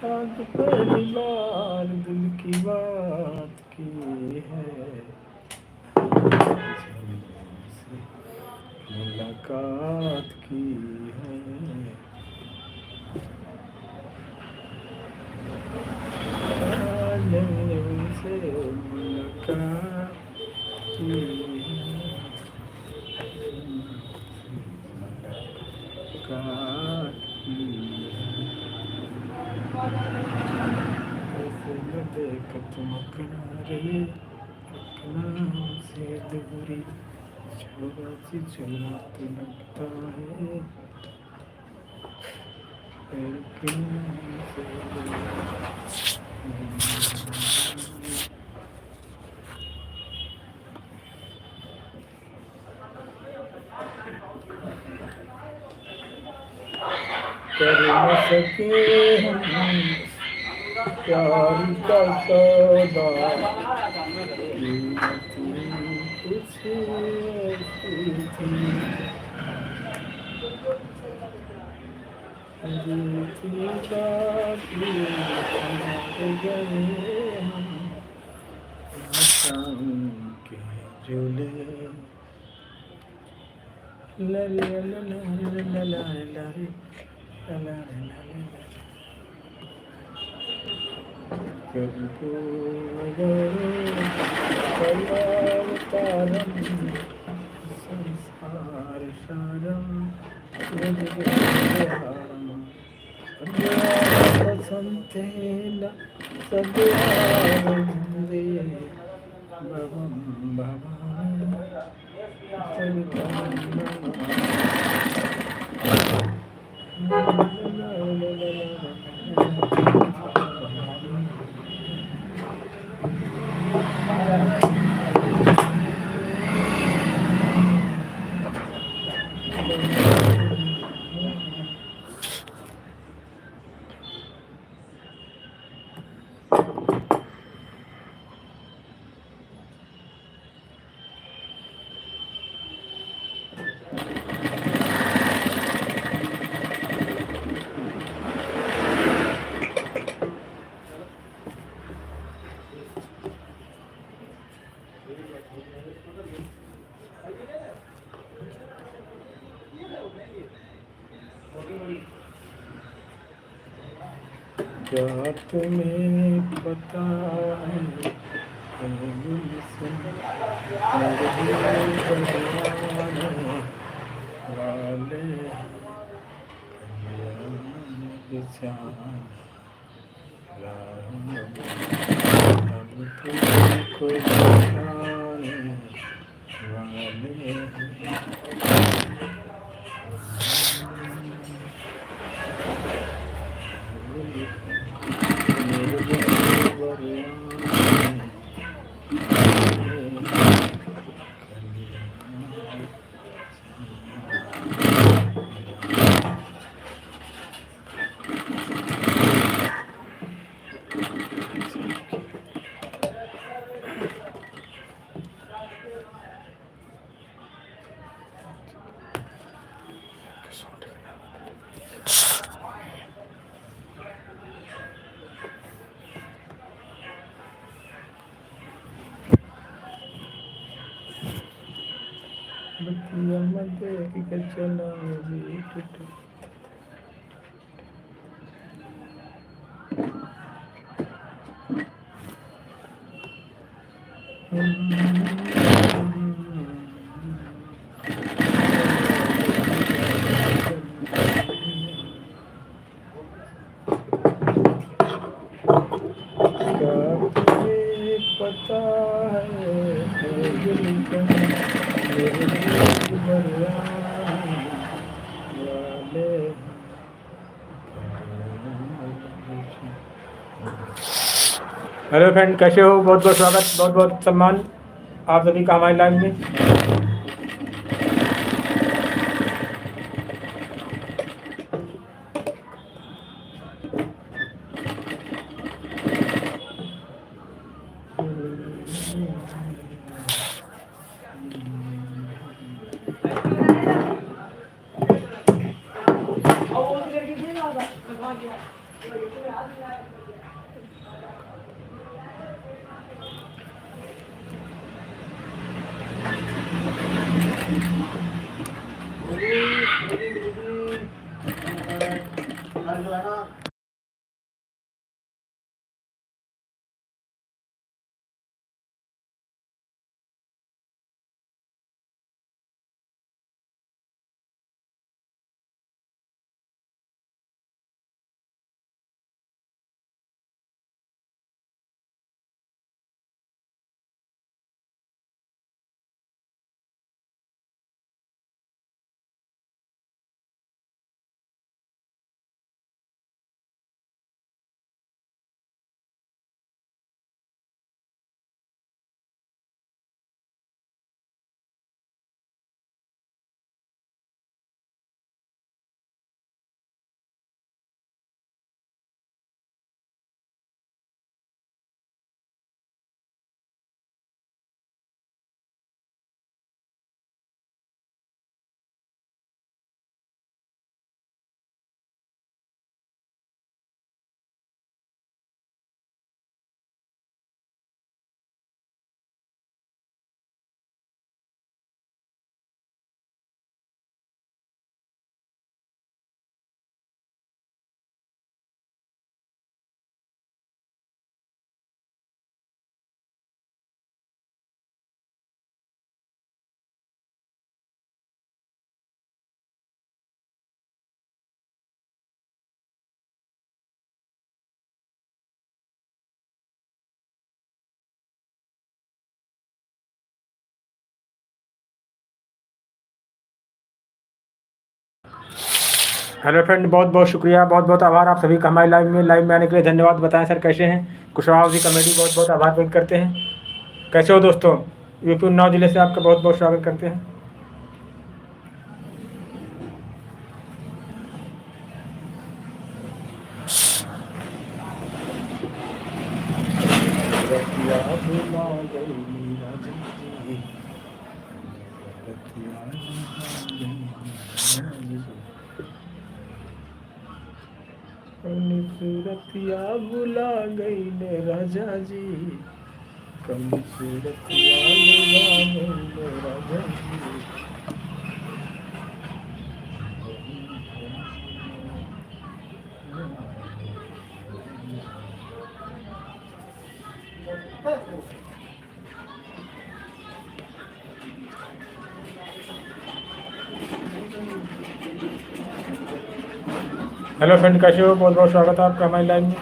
आज पहली बार दिल की बात की है, मुलाकात की है। आज मैंने उनसे मुलाकात की है, मुलाकात की है। ऐसे न देख तुम किनारे, अपना से दूरी, छोड़ा सी चला तो लगता है, फिर किनारे से कर न सके हम प्यार का सौदा, कुछ ऐसी थी, जीती बाकी हार गए हम, आशाओं के झूले। ला ला ला ला ला ला ला ला। संसार सारम संतेन सद्यावन्दे भवं क्या तुम्हें पता है वाले अब तुमको जाने वाले बतिया मत के चला जी टूट पता है दिल का मेरे दिल भरिया वाले हेलो फ्रेंड, कैसे हो? बहुत बहुत स्वागत, बहुत बहुत सम्मान आप सभी का हमारे लाइव में। हेलो फ्रेंड, बहुत बहुत शुक्रिया, बहुत बहुत आभार आप सभी का हमारे लाइव में आने के लिए धन्यवाद। बताएं सर कैसे हैं? कुशवाहा जी कमेटी बहुत बहुत आभार व्यक्त करते हैं। कैसे हो दोस्तों? यूपी उन्नाव जिले से आपका बहुत बहुत स्वागत करते हैं। सूरतिया बुला गई ने राजा जी, कम सूरतिया बुला गई ने राजा जी। हेलो फ्रेंड, कैसे हो? बहुत बहुत स्वागत है आपका हमारी लाइव में।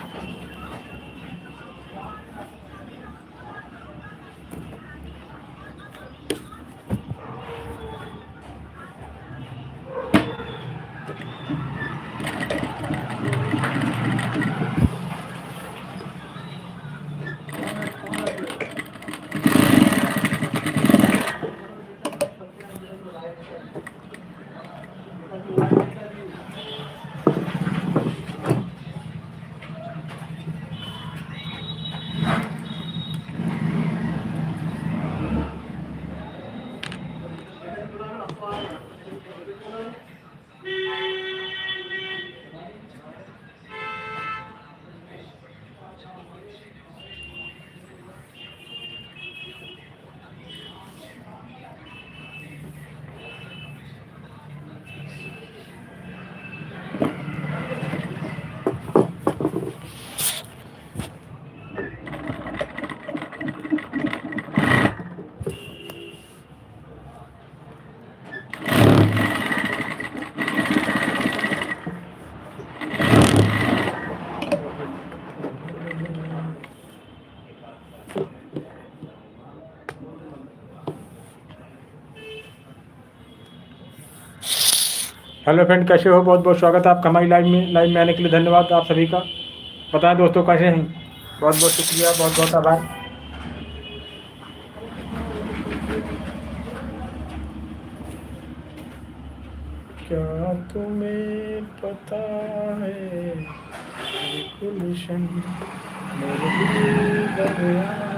हेलो फ्रेंड, कैसे हो? बहुत बहुत स्वागत है आपका हमारी लाइव में आने के लिए धन्यवाद आप सभी का। बताएं दोस्तों कैसे हैं? बहुत बहुत शुक्रिया, बहुत बहुत आभार। क्या तुम्हें पता है गुलशन मेरे दिल दरिया है।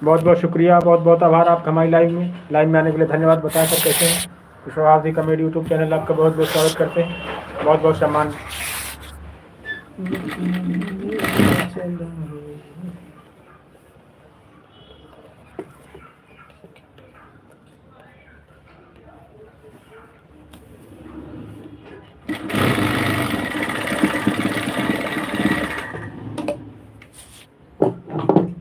बहुत बहुत शुक्रिया, बहुत बहुत आभार आपका हमारी लाइव में आने के लिए धन्यवाद। बताया सर कैसे हैं? Kushwaha ji comedy YouTube channel आपका बहुत बहुत स्वागत करते हैं। बहुत बहुत सम्मान।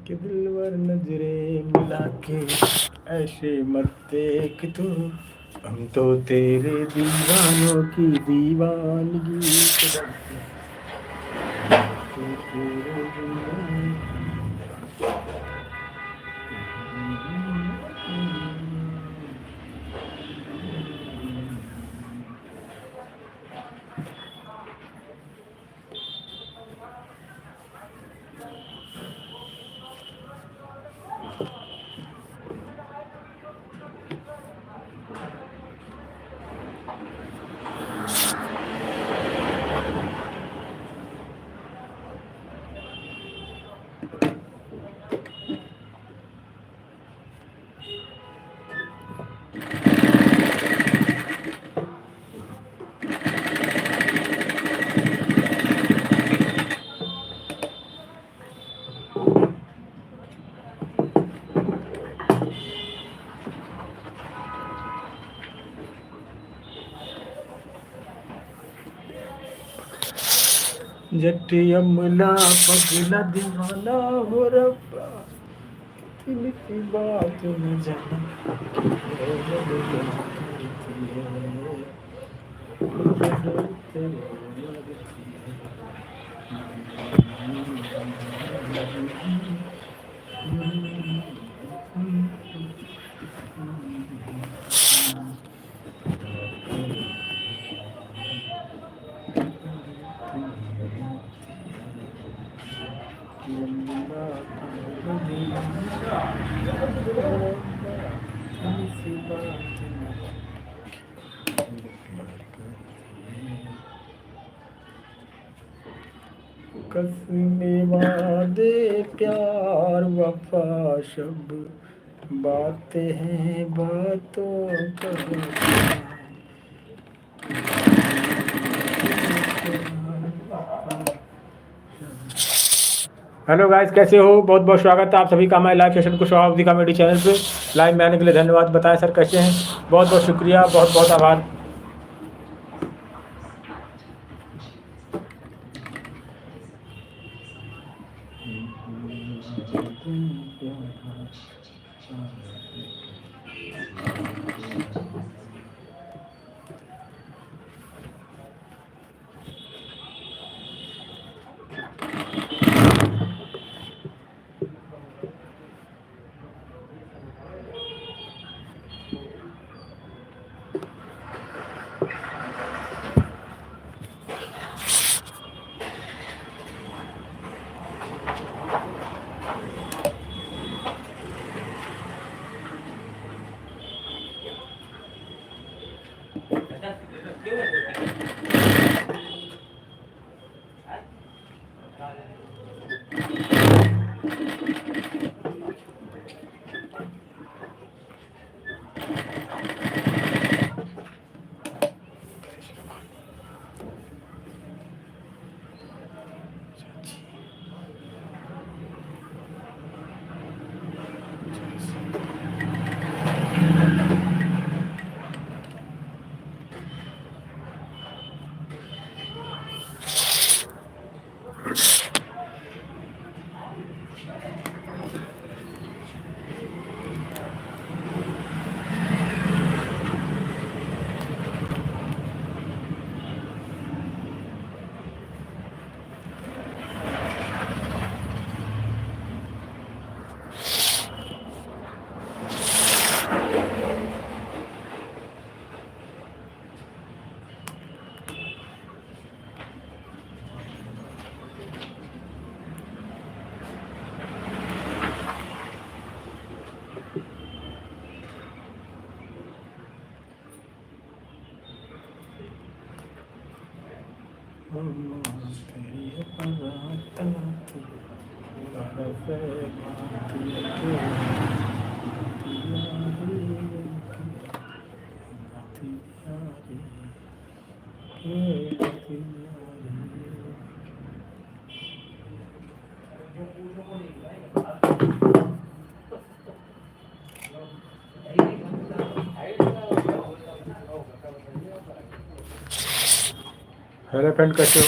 कि दिलवर नजरे मिला के ऐसे मत देख तू, हम तो तेरे दीवानों की दीवानगी से डरते हैं। तो तेरे दीवाने जट्टी अमला पगला दीवाना हो रब्बा दिल की बात न जाना कसमे वादे प्यार वफा शब बातें हैं बातों का हेलो गाइस, कैसे हो? बहुत बहुत स्वागत है आप सभी का हमारे लाइव सेशन को शॉप कॉमेडी चैनल पे लाइव में आने के लिए धन्यवाद। बताएं सर कैसे हैं? बहुत बहुत शुक्रिया, बहुत बहुत आभार। हेलो फ्रेंड, कैसे हो?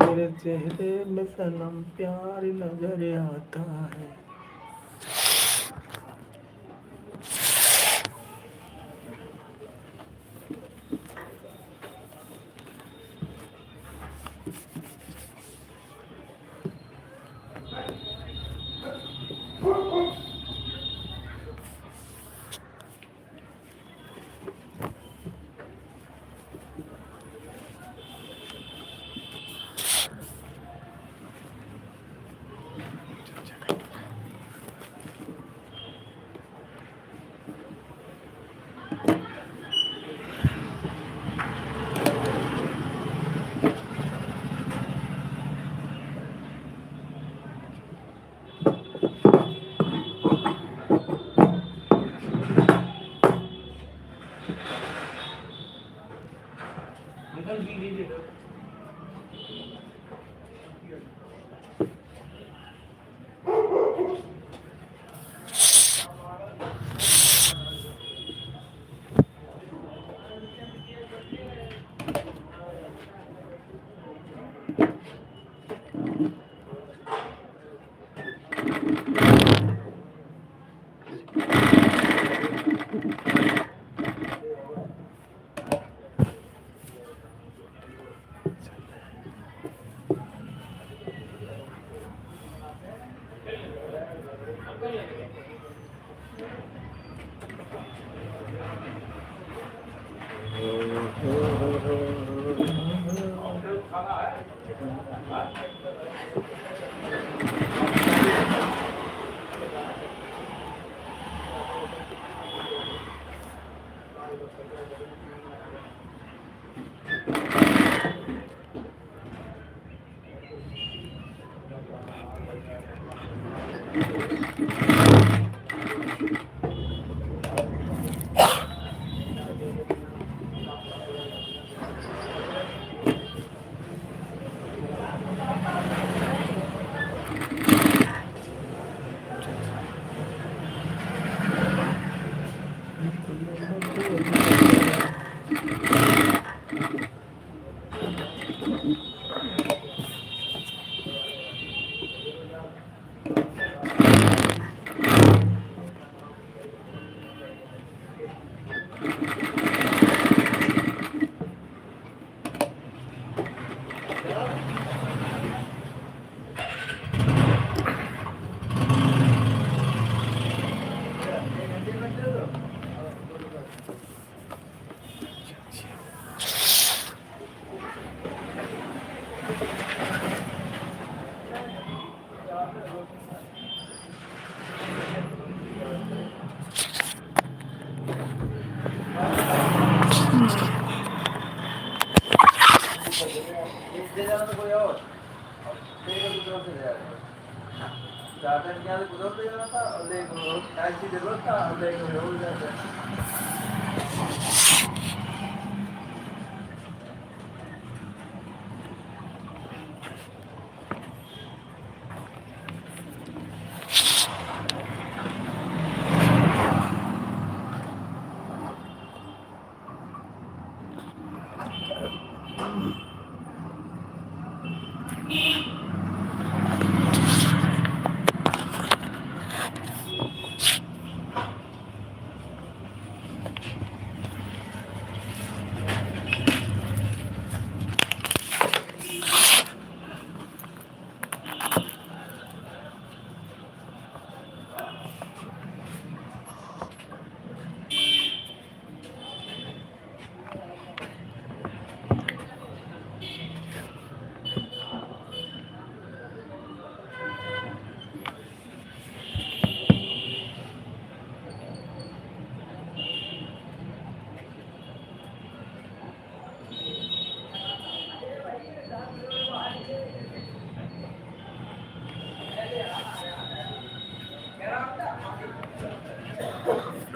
तेरे चेहरे में सनम प्यार नजर आता है।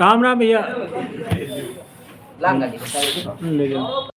राम राम भैया लांग गाड़ी ले जाओ।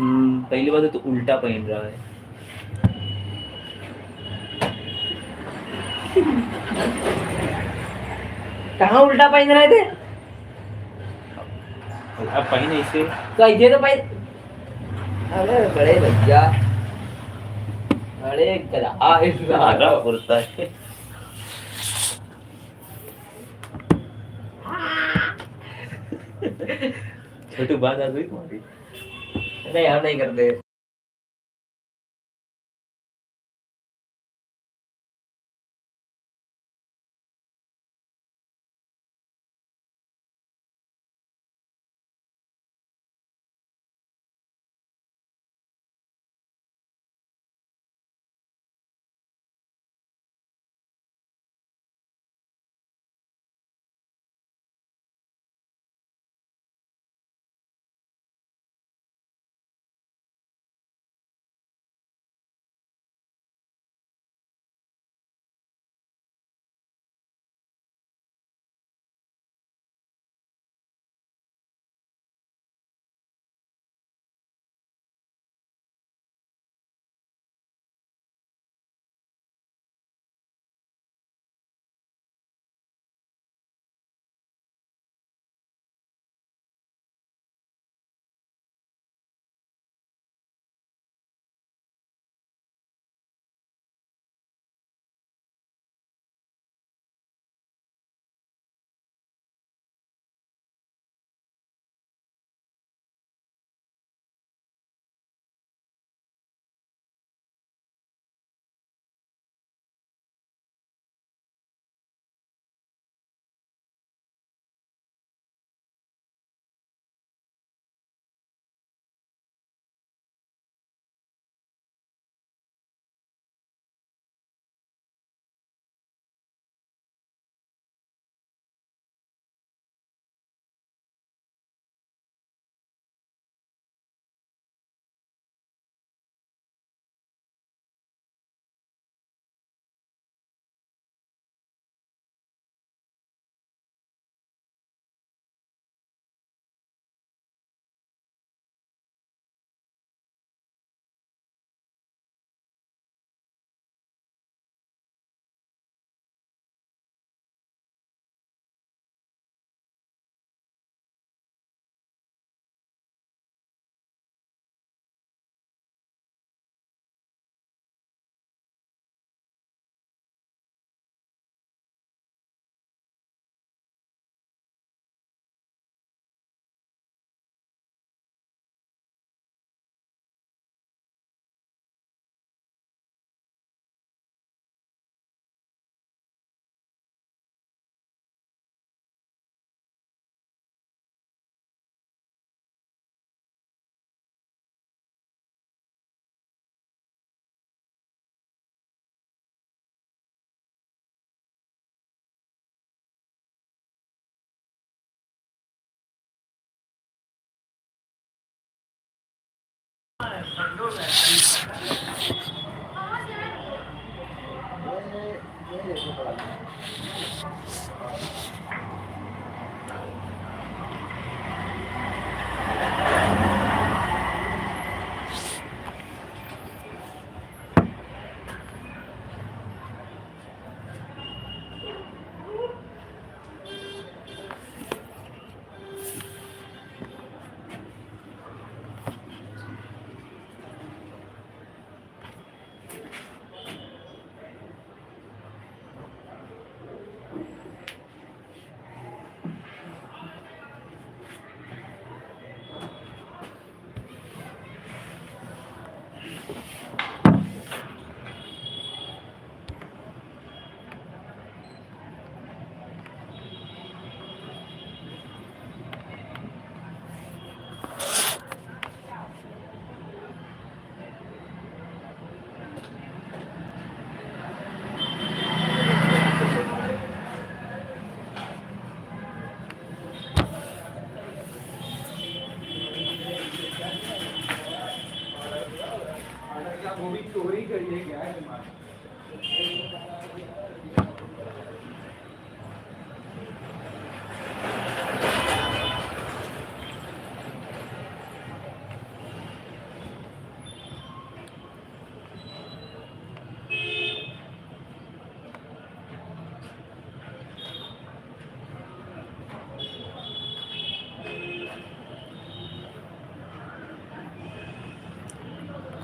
पहली बात तो उल्टा पहन रहा है। कहाँ उल्टा पहन रहे थे? अब पहन ऐसे तो ऐसे तो पहन। अरे बड़े भैया, अरे गधा आधा कुर्ता है। छोटू बात आ गई तुम्हारी। नहीं हम नहीं करते।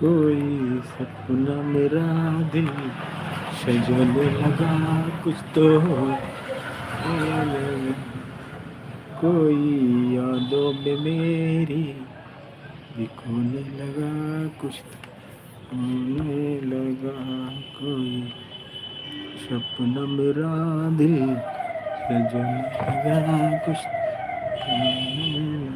कोई सपना मेरा दिल सजने लगा कुछ तो होने लगा कोई यादों में मेरी भी खोने लगा कुछ तो होने लगा कोई सपना मेरा दिल सजने लगा कुछ तो होने लगा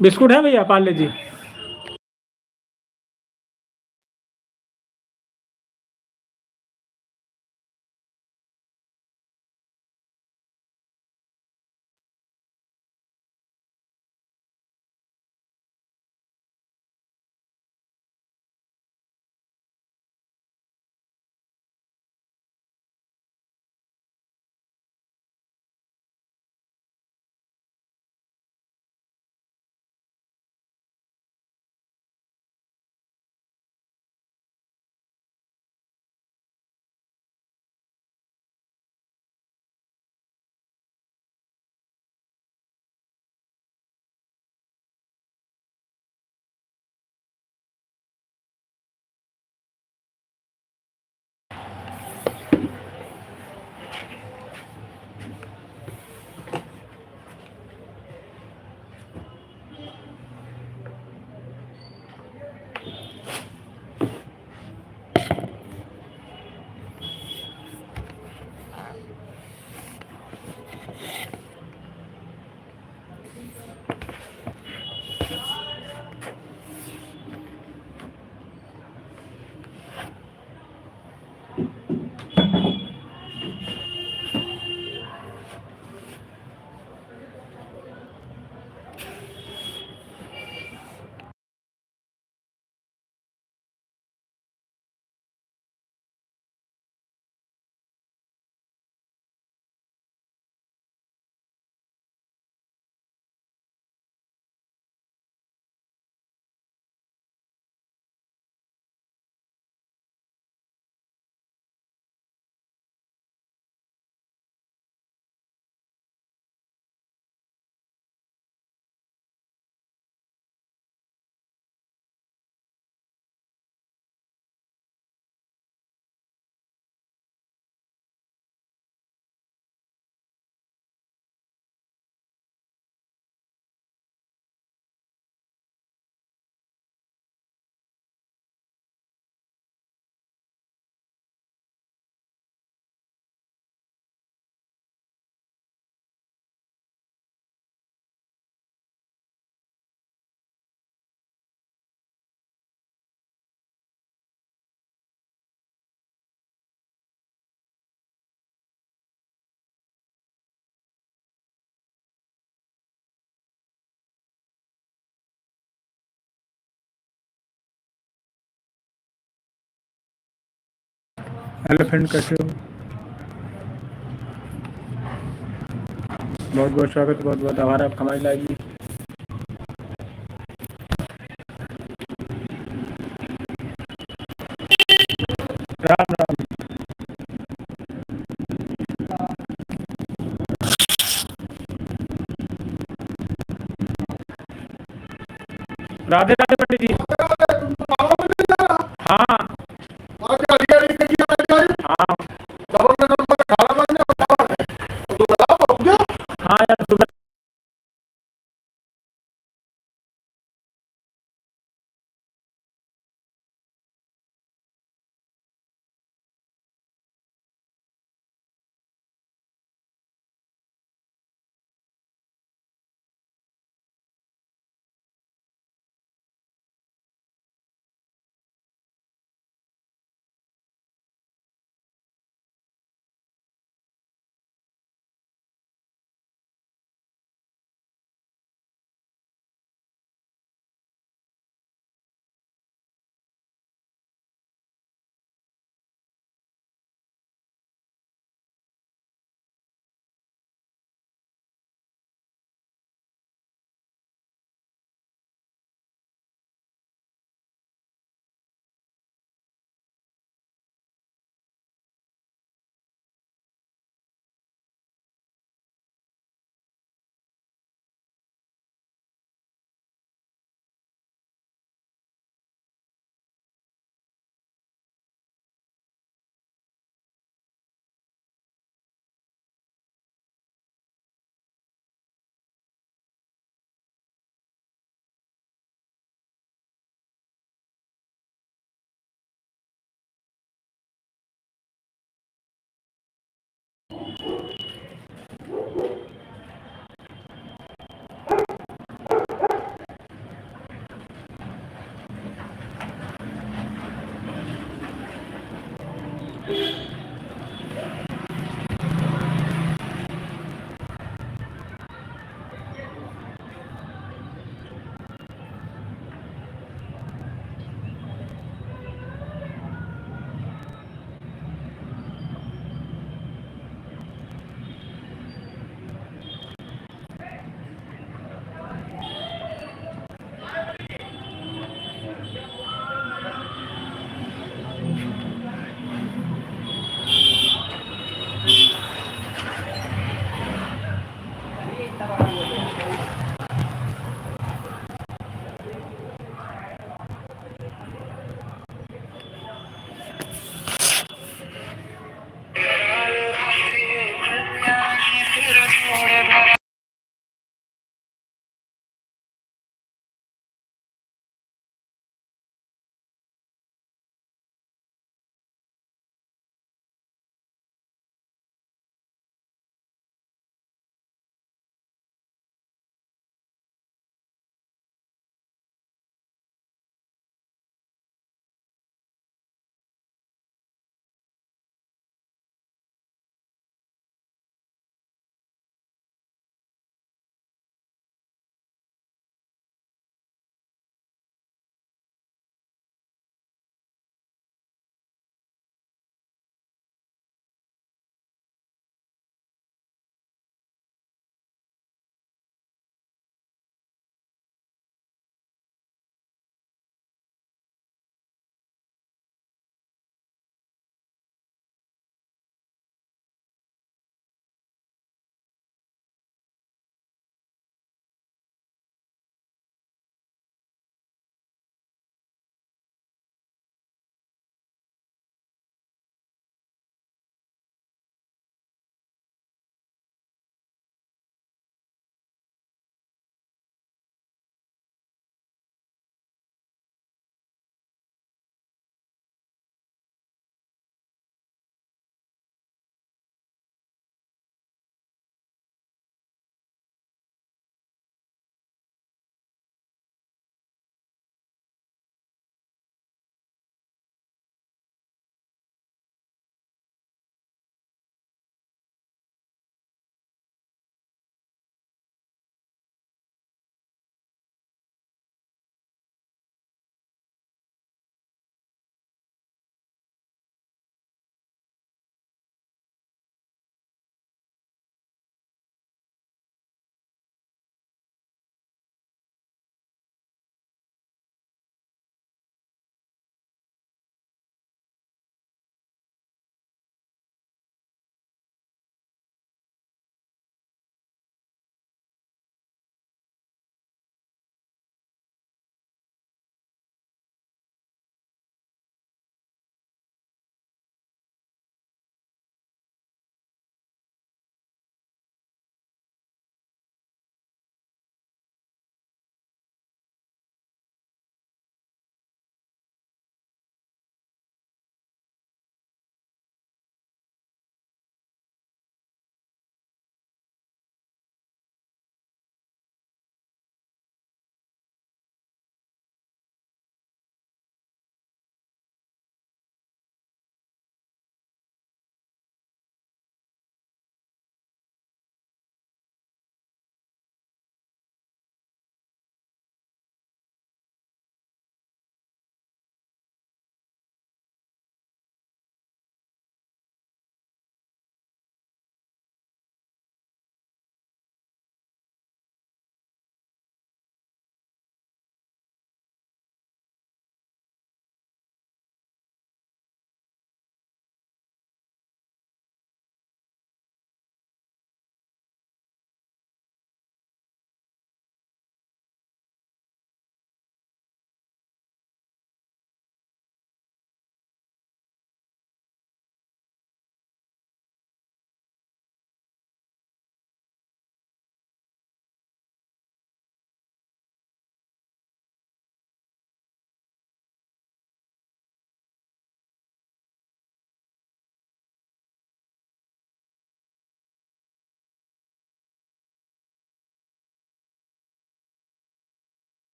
बिस्कुट है भैया पार्ले जी? हेलो फ्रेंड, कैसे हो? बहुत बहुत स्वागत, बहुत बहुत आभार आपका हमारी लाइव में। राम राम। राधे राधे पंडित जी।